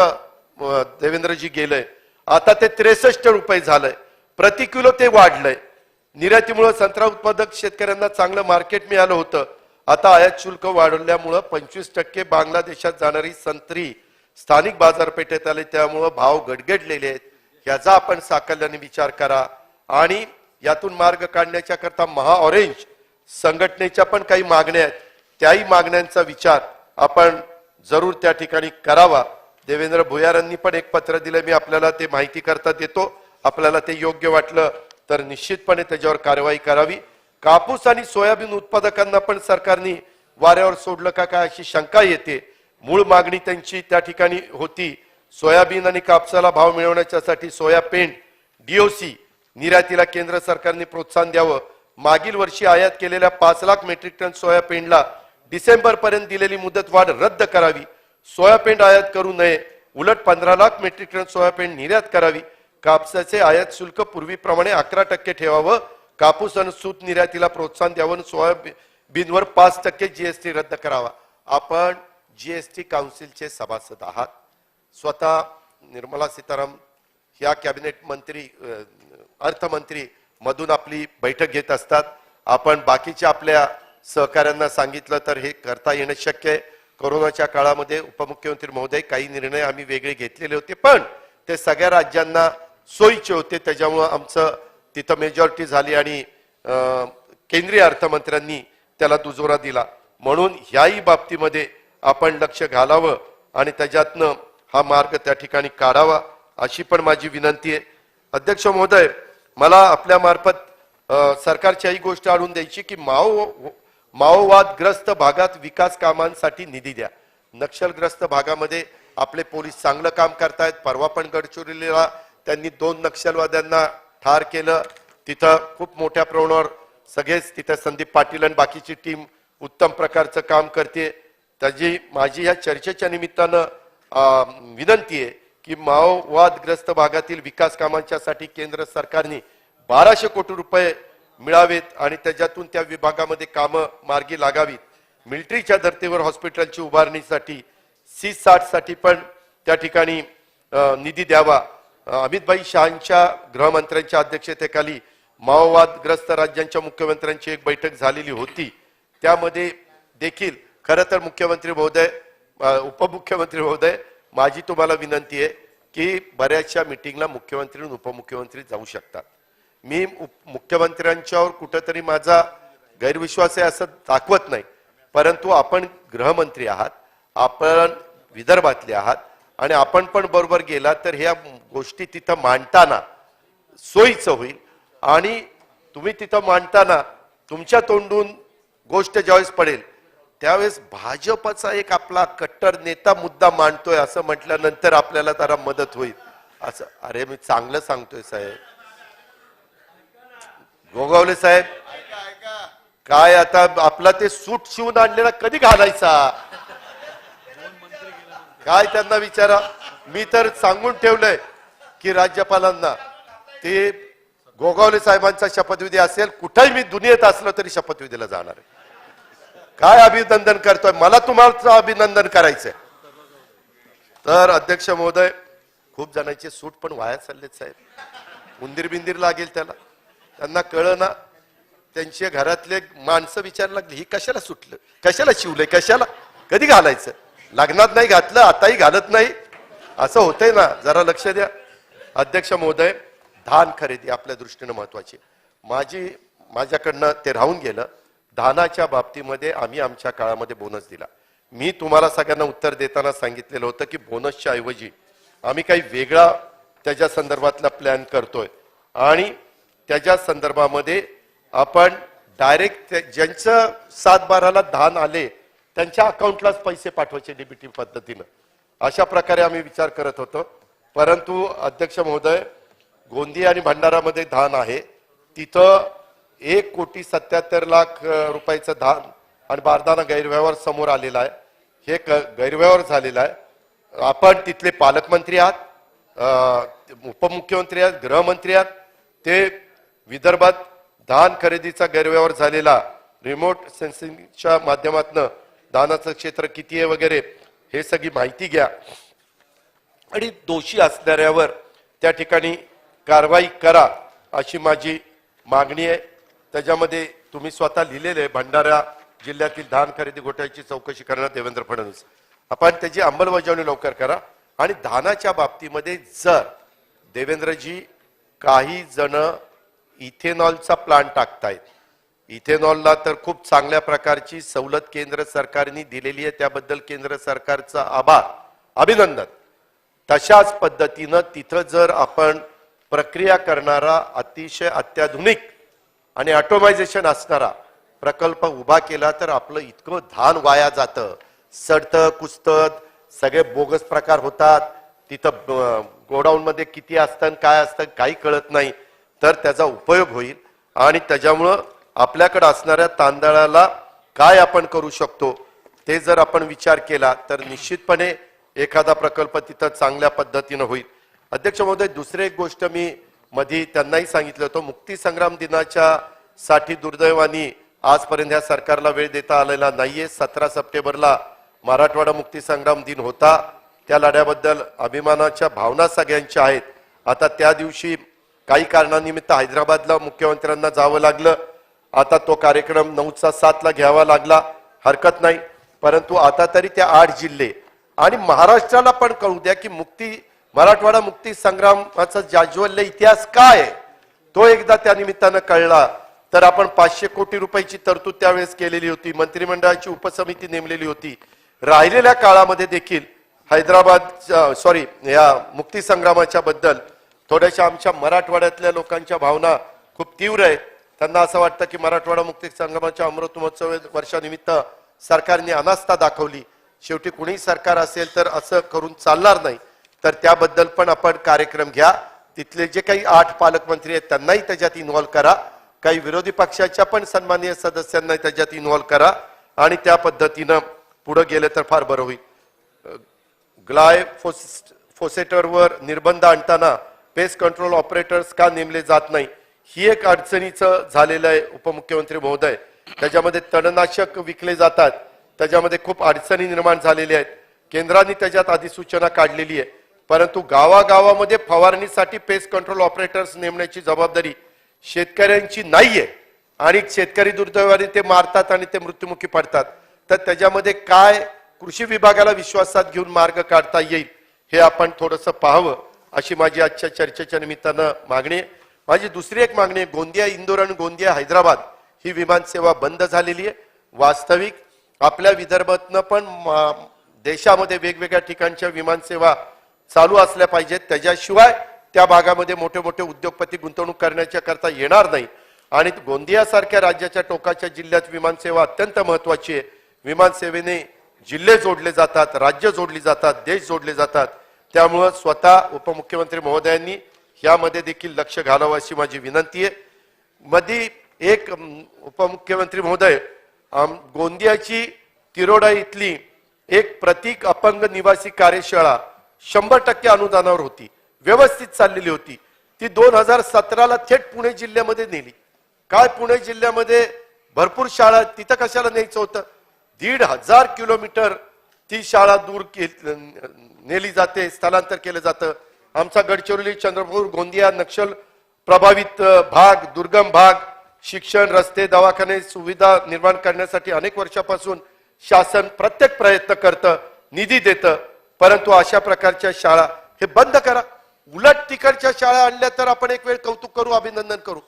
S1: देवेंद्रजी गेलंय, आता ते 63 रुपये झालंय. प्रति किलो ते वाढलंय. निर्यातीमुळे संत्रा उत्पादक शेतकऱ्यांना चांगलं मार्केट मिळालं होतं. आता आयात शुल्क वाढवल्यामुळं 25% बांगलादेशात जाणारी संत्री स्थानिक बाजारपेठेत आले, त्यामुळं भाव गडगडलेले आहेत. याचा आपण साकल्याने विचार करा आणि यातून मार्ग काढण्याच्या करता महाऑरेंज संघटनेच्या पण काही मागण्या आहेत, त्याही मागण्यांचा विचार आपण जरूर त्या ठिकाणी करावा. देवेंद्र भुयारांनी पण एक पत्र दिलं, मी आपल्याला ते माहिती करता देतो. आपल्याला ते योग्य वाटलं तर निश्चितपणे त्याच्यावर कारवाई करावी. कापूस आणि सोयाबीन उत्पादकांना पण सरकारने वाऱ्यावर सोडलं का काय अशी शंका येते. मूळ मागणी त्यांची त्या ठिकाणी होती. सोयाबीन आणि कापसाला भाव मिळवण्यासाठी सोयापेंड डीओसी निर्यातीला केंद्र सरकारने प्रोत्साहन द्यावं. मागील वर्षी आयात केलेल्या 5 लाख मेट्रिक टन सोयापेंडला डिसेंबर पर्यंत दिलेली मुदत वाढ रद्द करावी. सोयापेंड आयात करू नये, उलट 15 लाख मेट्रिक टन सोयाबीन निर्यात करावी. कापसाचे आयात शुल्क पूर्वीप्रमाणे 11% ठेवावं. कापूस आणि सूत निर्यातीला प्रोत्साहन द्यावं. सोयाबीनवर 5% जीएसटी रद्द करावा. आपण जीएसटी काउन्सिलचे सभासद आहात. स्वतः निर्मला सीतारामन ह्या कॅबिनेट मंत्री अर्थमंत्री मधून आपली बैठक घेत असतात. आपण बाकीच्या आपल्या सहकाऱ्यांना सांगितलं तर हे करता येणं शक्य आहे. कोरोनाच्या काळामध्ये उपमुख्यमंत्री महोदय काही निर्णय आम्ही वेगळे घेतलेले होते, पण ते सगळ्या राज्यांना सोयीचे होते. त्याच्यामुळं आमचं तिथं मेजॉरिटी झाली आणि केंद्रीय अर्थमंत्र्यांनी त्याला दुजोरा दिला. म्हणून ह्याही बाबतीमध्ये आपण लक्ष घालावं आणि त्याच्यातनं हा मार्ग त्या ठिकाणी काढावा अशी पण माझी विनंती आहे. अध्यक्ष महोदय, मला आपल्या मार्फत सरकारची ही गोष्ट आणून द्यायची की माओवादग्रस्त भागात विकास कामांसाठी निधी द्या. नक्षलग्रस्त भागामध्ये आपले पोलीस चांगलं काम करतायत. परवा पण गडचिरोलीला त्यांनी 2 नक्षलवाद्यांना ठार केलं. तिथं खूप मोठ्या प्रमाणावर सगळेच तिथं संदीप पाटील आणि बाकीची टीम उत्तम प्रकारचं काम करते. त्याची माझी या चर्चेच्या निमित्तानं विनंती आहे की माओवादग्रस्त भागातील विकास कामांच्यासाठी केंद्र सरकारने 1200 कोटी रुपये मिळावेत आणि त्याच्यातून त्या विभागामध्ये कामं मार्गी लागावीत. मिलिटरीच्या धर्तीवर हॉस्पिटलची उभारणीसाठी C60 साठी पण त्या ठिकाणी निधी द्यावा. अमितभाई शहांच्या गृहमंत्र्यांच्या अध्यक्षतेखाली माओवादग्रस्त राज्यांच्या मुख्यमंत्र्यांची एक बैठक झालेली होती. त्यामध्ये देखील खरं तर मुख्यमंत्री महोदय, उपमुख्यमंत्री महोदय, माझी तुम्हाला विनंती आहे की बऱ्याचशा मीटिंगला मुख्यमंत्री आणि उपमुख्यमंत्री जाऊ शकतात. मी मुख्यमंत्र्यांच्यावर कुठेतरी माझा गैरविश्वास आहे असं दाखवत नाही, परंतु आपण गृहमंत्री आहात, आपण विदर्भातले आहात आणि आपण पण बरोबर गेला तर ह्या गोष्टी तिथं मांडताना सोयीचं होईल. आणि तुम्ही तिथं मांडताना तुमच्या तोंडून गोष्ट ज्यावेळेस पडेल त्यावेळेस भाजपचा एक आपला कट्टर नेता मुद्दा मांडतोय असं म्हटल्यानंतर आपल्याला जरा मदत होईल असं. अरे मी चांगलं सांगतोय साहेब. गोगावले साहेब, काय आता आपला ते सूट शिवून आणलेला कधी घालायचा? काय त्यांना विचारा. मी तर सांगून ठेवलंय की राज्यपालांना ते गोगावले साहेबांचा शपथविधी असेल, कुठेही मी दुनियेत असलो तरी शपथविधीला जाणार आहे. काय अभिनंदन करतोय? मला तुम्हाला अभिनंदन करायचंय. तर अध्यक्ष महोदय, खूप जणांचे सूट पण वाया चाललेत साहेब. उंदीर बिंदीर लागेल त्याला. त्यांना कळ ना, त्यांच्या घरातले माणसं विचारायला लागली ही कशाला सुटलं, कशाला शिवलंय, कशाला, कधी घालायचं? लग्नात नाही घातलं, आताही घालत नाही, असं होतंय ना. जरा लक्ष द्या. अध्यक्ष महोदय, धान खरेदी आपल्या दृष्टीनं महत्वाची. माझ्याकडनं ते राहून गेलं. धानाच्या बाबतीमध्ये आम्ही आमच्या काळामध्ये बोनस दिला. मी तुम्हाला सगळ्यांना उत्तर देताना सांगितलेलं होतं की बोनसच्या ऐवजी आम्ही काही वेगळा त्याच्या संदर्भातला प्लॅन करतोय आणि त्याच्या संदर्भामध्ये आपण डायरेक्ट ज्यांचं 7/12ला धान आले त्यांच्या अकाउंटलाच पैसे पाठवायचे डीबीटी पद्धतीनं. अशा प्रकारे आम्ही विचार करत होतो. परंतु अध्यक्ष महोदय, गोंदिया आणि भंडारामध्ये धान आहे, तिथं 1,77,00,000 रुपयाचं धान आणि बारदाना गैरव्यवहार समोर आलेला आहे. हे गैरव्यवहार झालेला आहे. आपण तिथले पालकमंत्री आहात, उपमुख्यमंत्री आहात, गृहमंत्री आहात. ते विदर्भात धान खरेदीचा गैरव्यवहार झालेला रिमोट सेन्सिंगच्या माध्यमातून धानाचं क्षेत्र किती आहे वगैरे हे सगळी माहिती घ्या आणि दोषी असणाऱ्यावर त्या ठिकाणी कारवाई करा अशी माझी मागणी आहे. त्याच्यामध्ये तुम्ही स्वतः लिहिलेले भंडारा जिल्ह्यातील धान खरेदी घोटाळ्याची चौकशी करणार देवेंद्र फडणवीस. आपण त्याची अंमलबजावणी लवकर करा. आणि धानाच्या बाबतीमध्ये जर देवेंद्रजी काही जण इथेनॉलचा प्लांट टाकतायत, इथेनॉलला तर खूप चांगल्या प्रकारची सवलत केंद्र सरकारने दिलेली आहे, त्याबद्दल केंद्र सरकारचा आभार, अभिनंदन. तशाच पद्धतीनं तिथं जर आपण प्रक्रिया करणारा अतिशय अत्याधुनिक आणि ऑटोमायझेशन असणारा प्रकल्प उभा केला तर आपलं इतकं धान वाया जातं, सडतं कुचतं, सगळे बोगस प्रकार होतात. तिथं गोडाऊन मध्ये किती असतं काय असतं काही कळत नाही. तर त्याचा उपयोग होईल आणि त्याच्यामुळं आपल्याकडे असणाऱ्या तांदळाला काय आपण करू शकतो ते जर आपण विचार केला तर निश्चितपणे एखादा प्रकल्प तिथं चांगल्या पद्धतीनं होईल. अध्यक्ष महोदय, दुसरी एक गोष्ट मी मध्ये त्यांनाही सांगितलं होतं, मुक्ती संग्राम दिनाच्या साठी दुर्दैवानी आजपर्यंत या सरकारला वेळ देता आलेला नाहीये. 17 सप्टेंबरला मराठवाडा मुक्ती संग्राम दिन होता. त्या लढ्याबद्दल अभिमानाच्या भावना सगळ्यांच्या आहेत. आता त्या दिवशी काही कारणानिमित्त हैदराबादला मुख्यमंत्र्यांना जावं लागलं. आता तो कार्यक्रम 9चा 7ला घ्यावा लागला, हरकत नाही. परंतु आता तरी त्या 8 जिल्हे आणि महाराष्ट्राला पण कळू द्या की मराठवाडा मुक्ती संग्रामाचा जाज्वल्य इतिहास काय आहे तो एकदा त्या निमित्तानं कळला तर आपण 500 कोटी रुपयाची तरतूद त्यावेळेस केलेली होती. मंत्रिमंडळाची उपसमिती नेमलेली होती. राहिलेल्या काळामध्ये देखील या मुक्ती संग्रामाच्या बद्दल थोड्याशा आमच्या मराठवाड्यातल्या लोकांच्या भावना खूप तीव्र आहेत. त्यांना असं वाटतं की मराठवाडा मुक्ती संग्रामाच्या अमृत महोत्सव वर्षानिमित्त सरकारने अनास्था दाखवली. शेवटी कुणी सरकार असेल तर असं करून चालणार नाही. तर त्याबद्दल पण आपण कार्यक्रम घ्या. तिथले जे काही 8 पालकमंत्री आहेत त्यांनाही त्याच्यात इन्व्हॉल्व करा. काही विरोधी पक्षाच्या पण सन्माननीय सदस्यांना त्याच्यात इन्व्हॉल्व करा आणि त्या पद्धतीनं पुढे गेले तर फार बरं होईल. ग्लायफोसेटवर निर्बंध आणताना पेस्ट कंट्रोल ऑपरेटर्स का नेमले जात नाही ही एक अडचणीचं झालेलं आहे उपमुख्यमंत्री महोदय. त्याच्यामध्ये तणनाशक विकले जातात, त्याच्यामध्ये खूप अडचणी निर्माण झालेल्या आहेत. केंद्राने त्याच्यात अधिसूचना काढलेली आहे, परंतु गावागावामध्ये फवारणीसाठी पेस्ट कंट्रोल ऑपरेटर्स नेमण्याची जबाबदारी शेतकऱ्यांची नाहीये आणि शेतकरी दुर्दैवाने ते मारतात आणि ते मृत्युमुखी पडतात. तर त्याच्यामध्ये काय कृषी विभागाला विश्वासात घेऊन मार्ग काढता येईल हे आपण थोडंसं पाहावं अशी माझी आजच्या चर्चेच्या निमित्तानं मागणी आहे. माझी दुसरी एक मागणी आहे, गोंदिया इंदोर आणि गोंदिया हैदराबाद ही विमानसेवा बंद झालेली आहे. वास्तविक आपल्या विदर्भातनं पण देशामध्ये वेगवेगळ्या ठिकाणच्या विमानसेवा चालू असल्या पाहिजेत. त्याच्याशिवाय त्या भागामध्ये मोठे मोठे उद्योगपती गुंतवणूक करण्याच्या करता येणार नाही. आणि गोंदिया सारख्या राज्याच्या टोकाच्या जिल्ह्यात विमानसेवा अत्यंत महत्वाची आहे. विमानसेवेने जिल्हे जोडले जातात, राज्य जोडली जातात, देश जोडले जातात. त्यामुळं स्वतः उपमुख्यमंत्री महोदयांनी यामध्ये देखील लक्ष घालावं अशी माझी विनंती आहे. मध्ये एक उपमुख्यमंत्री महोदय गोंदियाची तिरोडा इथली एक प्रतीक अपंग निवासी कार्यशाळा 100% अनुदानावर होती, व्यवस्थित चाललेली होती. ती 2017ला थेट पुणे जिल्ह्यामध्ये नेली. काय पुणे जिल्ह्यामध्ये भरपूर शाळा, तिथं कशाला न्यायचं होतं? 1,500 किलोमीटर ती शाळा दूर नेली जाते, स्थलांतर केलं जातं. आमचा गडचिरोली, चंद्रपूर, गोंदिया नक्षल प्रभावित भाग, दुर्गम भाग, शिक्षण, रस्ते, दवाखाने सुविधा निर्माण करण्यासाठी अनेक वर्षापासून शासन प्रत्येक प्रयत्न करतं, निधी देतं. परंतु अशा प्रकारच्या शाळा हे बंद करा. उलट तिकडच्या शाळा आणल्या तर आपण एक वेळ कौतुक करू, अभिनंदन करू.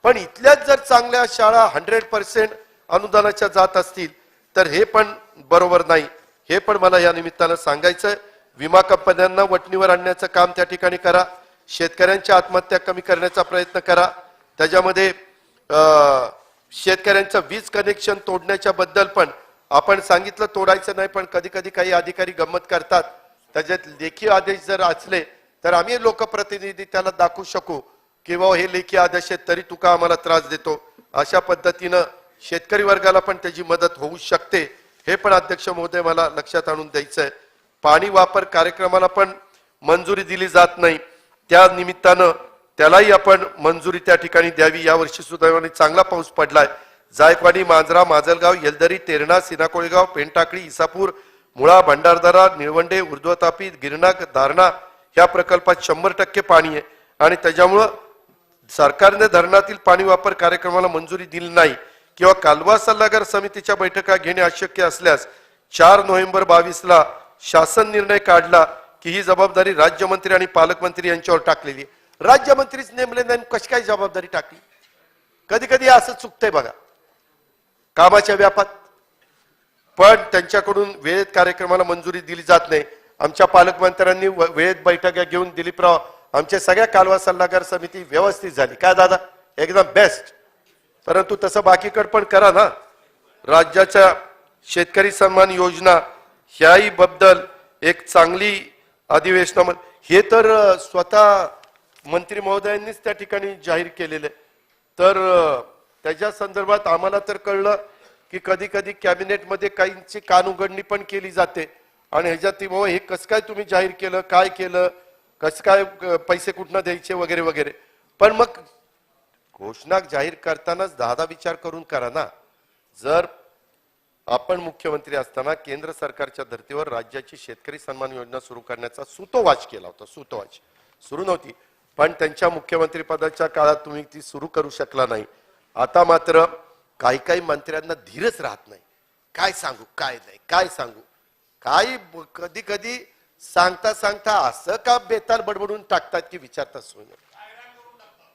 S1: पण इथल्याच जर चांगल्या शाळा 100% अनुदानाच्या जात असतील तर हे पण बरोबर नाही. हे पण मला या निमित्तानं सांगायचं. विमा कंपन्यांना वटणीवर आणण्याचं काम त्या ठिकाणी करा. शेतकऱ्यांच्या आत्महत्या कमी करण्याचा प्रयत्न करा. त्याच्यामध्ये शेतकऱ्यांचं वीज कनेक्शन तोडण्याच्या बद्दल पण आपण सांगितलं तोडायचं नाही, पण कधी कधी काही अधिकारी गंमत करतात. त्याच्यात लेखी आदेश जर असले तर आम्ही लोकप्रतिनिधी त्याला दाखवू शकू की बाबा हे लेखी आदेश आहेत तरी तुका आम्हाला त्रास देतो. अशा पद्धतीनं शेतकरी वर्गाला पण त्याची मदत होऊ शकते. हे पण अध्यक्ष महोदय मला लक्षात आणून द्यायचं आहे. पाणी वापर कार्यक्रमाला पण मंजुरी दिली जात नाही, त्या निमित्तानं त्यालाही आपण मंजुरी त्या ठिकाणी द्यावी. यावर्षी सुदैवाने चांगला पाऊस पडलाय. जायकवाडी, मांजरा, माजलगाव, येलदरी, तेरणा, सिनाकोळेगाव, पेनटाकळी, इसापूर, मुळा, भंडारदरा, निळवंडे, ऊर्ध्वतापी, गिरणा, दारणा ह्या प्रकल्पात 100% पाणी आहे. आणि त्याच्यामुळं सरकारने धरणातील पाणी वापर कार्यक्रमाला मंजुरी दिली नाही किंवा कालवा सल्लागार समितीच्या बैठका घेणे अशक्य असल्यास 4 नोव्हेंबर 22ला शासन निर्णय काढला की ही जबाबदारी राज्यमंत्री आणि पालकमंत्री यांच्यावर टाकलेली आहे. राज्यमंत्रीच नेमले नाही, कशी काय जबाबदारी टाकली? कधी कधी असं चुकतंय बघा कामाच्या व्यापात. पण त्यांच्याकडून वेळेत कार्यक्रमाला मंजुरी दिली जात नाही. आमच्या पालकमंत्र्यांनी वेळेत बैठका घेऊन दिलीपराव आमच्या सगळ्या कालवा सल्लागार समिती व्यवस्थित झाली. काय दादा, एकदम बेस्ट. परंतु तसं बाकीकडे पण करा ना. राज्याच्या शेतकरी सन्मान योजना ह्याही बद्दल एक चांगली अधिवेशनामध्ये हे तर स्वतः मंत्री महोदयांनीच त्या ठिकाणी जाहीर केलेले. तर त्याच्या संदर्भात आम्हाला तर कळलं की कधी कधी कॅबिनेटमध्ये काहींची कानउघडणी पण केली जाते आणि ह्याच्यात हे कसं काय तुम्ही जाहीर केलं, काय केलं, कसं काय पैसे कुठनं द्यायचे वगैरे वगैरे. पण मग घोषणा जाहीर करतानाच 10 विचार करून करा ना. जर आपण मुख्यमंत्री असताना केंद्र सरकारच्या धर्तीवर राज्याची शेतकरी सन्मान योजना सुरू करण्याचा सुतोवाच केला होता, सुतोवाच सुरू नव्हती, पण त्यांच्या मुख्यमंत्री पदाच्या काळात तुम्ही ती सुरू करू शकला नाही. आता मात्र काही काही मंत्र्यांना धीरच राहत नाही. काय सांगू, काय नाही, काय सांगू, काही कधी कधी सांगता सांगता असं का बेताल बडबडून टाकतात की विचारता सोय नाही.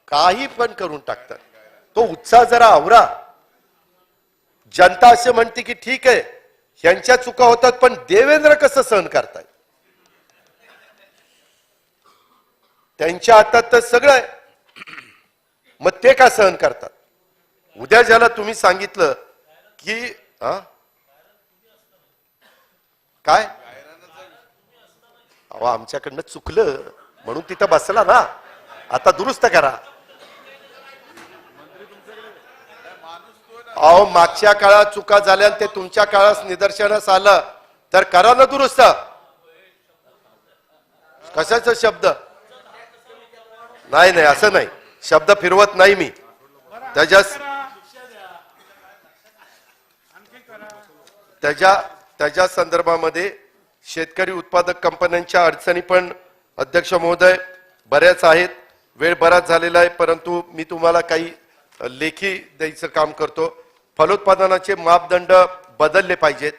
S1: काही पण करून टाकतात. तो उत्साह जरा आवरा. जनता असे म्हणते की ठीक आहे यांच्या चुका होतात, पण देवेंद्र कसं सहन करतायत? त्यांच्या हातात तर सगळं आहे, मग ते का सहन करतात? उद्या ज्याला तुम्ही सांगितलं की काय अहो आमच्याकडनं चुकलं म्हणून तिथं बसला ना, आता दुरुस्त करा. अहो मागच्या काळात चुका झाल्या ते तुमच्या काळात निदर्शनास आलं तर करा ना दुरुस्त. कशाचा शब्द नाही, नाही असं नाही, शब्द फिरवत नाही मी. त्याच्या संदर्भामध्ये शेतकरी उत्पादक कंपन्यांच्या अडचणी पण अध्यक्ष महोदय बऱ्याच आहेत. वेळ बराच झालेला आहे, परंतु मी तुम्हाला काही लेखी द्यायचं काम करतो. फलोत्पादनाचे मापदंड बदलले पाहिजेत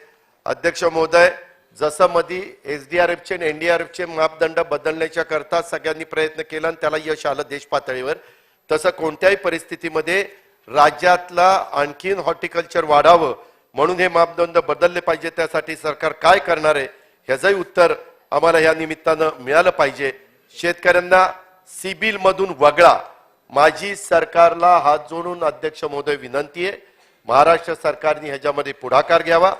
S1: अध्यक्ष महोदय. जसं मध्ये SDRF आणि NDRF मापदंड बदलण्याच्या करता सगळ्यांनी प्रयत्न केला आणि त्याला यश आलं देश पातळीवर, तसं कोणत्याही परिस्थितीमध्ये राज्यातला आणखीन हॉर्टिकल्चर वाढावं म्हणून हे मापदंड बदलले पाहिजे. त्यासाठी सरकार काय करणार आहे ह्याचंही उत्तर आम्हाला या निमित्तानं मिळालं पाहिजे. शेतकऱ्यांना सिबिल मधून वगळा. माझी सरकारला हात जोडून अध्यक्ष महोदय विनंती आहे, महाराष्ट्र सरकारने ह्याच्यामध्ये पुढाकार घ्यावा.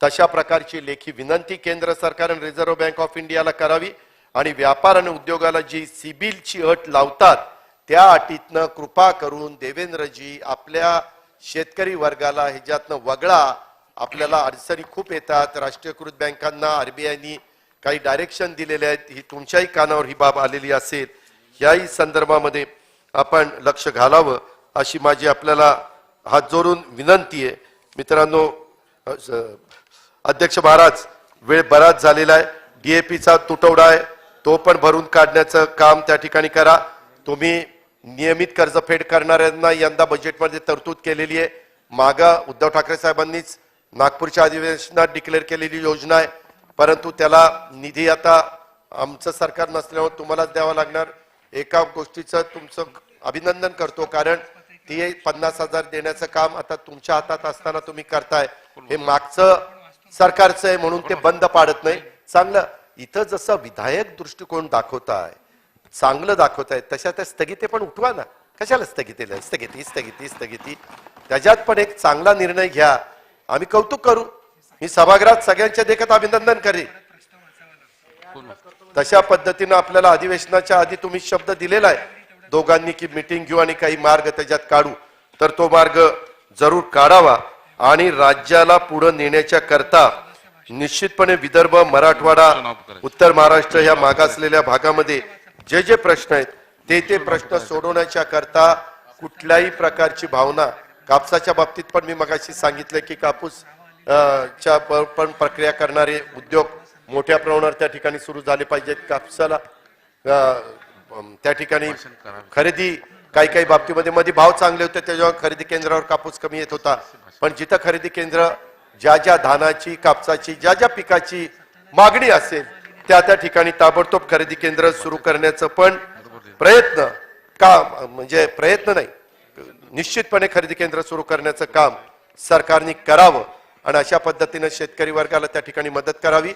S1: तशा प्रकारची लेखी विनंती केंद्र सरकार आणि रिझर्व्ह बँक ऑफ इंडियाला करावी आणि व्यापार आणि उद्योगाला जी सिबिलची अट लावतात त्या अटीतनं कृपा करून देवेंद्रजी आपल्या शेतकरी वर्गाला ह्याच्यातनं वगळा. आपल्याला अडचणी खूप येतात. राष्ट्रीयकृत बँकांना आरबीआयनी काही डायरेक्शन दिलेले आहेत. ही तुमच्याही कानावर ही बाब आलेली असेल. याही संदर्भामध्ये आपण लक्ष घालावं अशी माझी आपल्याला हात जोडून विनंती आहे. मित्रांनो, अध्यक्ष महाराज, वेळ बराच झालेला आहे. डीएपीचा तुटवडा आहे, तो पण भरून काढण्याचं काम त्या ठिकाणी करा. तुम्ही नियमित कर्जफेड करणाऱ्यांना यंदा बजेटमध्ये तरतूद केलेली आहे. मागा उद्धव ठाकरे साहेबांनीच नागपूरच्या अधिवेशनात डिक्लेअर केलेली योजना आहे, परंतु त्याला निधी आता आमचं सरकार नसल्यामुळे तुम्हालाच द्यावा लागणार. एका गोष्टीचं तुमचं अभिनंदन करतो, कारण ती 50,000 देण्याचं काम आता तुमच्या हातात असताना तुम्ही करताय. हे मागचं सरकारचं आहे म्हणून ते बंद पाडत नाही. चांगलं इथं जसं विधायक दृष्टिकोन दाखवताय, चांगलं दाखवताय, तशा त्या स्थगिती पण उठवा ना. कशाला स्थगितीला स्थगिती स्थगिती स्थगिती? त्याच्यात पण एक चांगला निर्णय घ्या. आम्ही कौतुक करू. मी सभागृहात सगळ्यांच्या देखत अभिनंदन करेन. तशा पद्धतीनं आपल्याला अधिवेशनाच्या आधी तुम्ही शब्द दिलेला आहे दोघांनी की मीटिंग घेऊ आणि काही मार्ग त्याच्यात काढू, तर तो मार्ग जरूर काढावा. आणि राज्याला पुढे नेण्याच्या करता निश्चितपणे विदर्भ, मराठवाडा, उत्तर महाराष्ट्र या मागासलेल्या भागामध्ये जे जे प्रश्न आहेत ते प्रश्न सोडवण्याच्या करता कुठल्याही प्रकारची भावना, कापसाच्या बाबतीत पण मी मगाशी सांगितलं की कापूस च्या पण प्रक्रिया करणारे उद्योग मोठ्या प्रमाणावर त्या ठिकाणी सुरू झाले पाहिजेत. कापसाला त्या ठिकाणी खरेदी काही बाबतीमध्ये मध्ये भाव चांगले होते, त्याच्यावर खरेदी केंद्रावर कापूस कमी येत होता. पण जिथं खरेदी केंद्र ज्या धानाची, कापसाची, ज्या पिकाची मागणी असेल त्या ठिकाणी ताबडतोब खरेदी केंद्र सुरू करण्याचं पण प्रयत्न म्हणजे प्रयत्न नाही, निश्चितपणे खरेदी केंद्र सुरू करण्याचं काम सरकारने करावं आणि अशा पद्धतीने शेतकरी वर्गाला त्या ठिकाणी मदत करावी.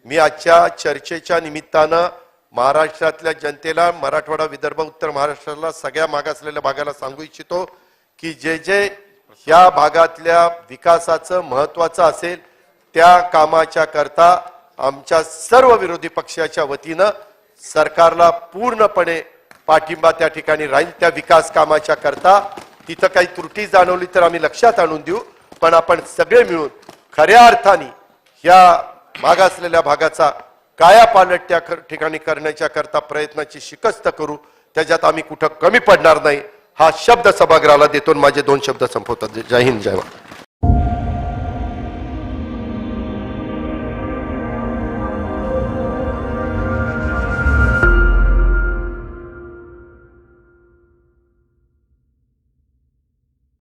S1: मी आजच्या चर्चेच्या निमित्तानं महाराष्ट्रातल्या जनतेला, मराठवाडा, विदर्भ, उत्तर महाराष्ट्राला, सगळ्या मागासलेल्या भागाला सांगू इच्छितो की जे या भागातल्या विकासाचं महत्वाचं असेल त्या कामाच्या करता आमच्या सर्व विरोधी पक्षाच्या वतीनं सरकारला पूर्णपणे पाठिंबा त्या ठिकाणी राहील. त्या विकास कामाच्या करता तिथं काही त्रुटी जाणवली तर आम्ही लक्षात आणून देऊ, पण आपण सगळे मिळून खऱ्या अर्थाने या मागासलेल्या भागाचा कायापालट त्या ठिकाणी करण्याच्या करता प्रयत्नाची शिकस्त करू. त्याच्यात आम्ही कुठं कमी पडणार नाही हा शब्द सभागृहाला देतो. माझे 2 शब्द संपवतात. जय हिंद, जय भारत.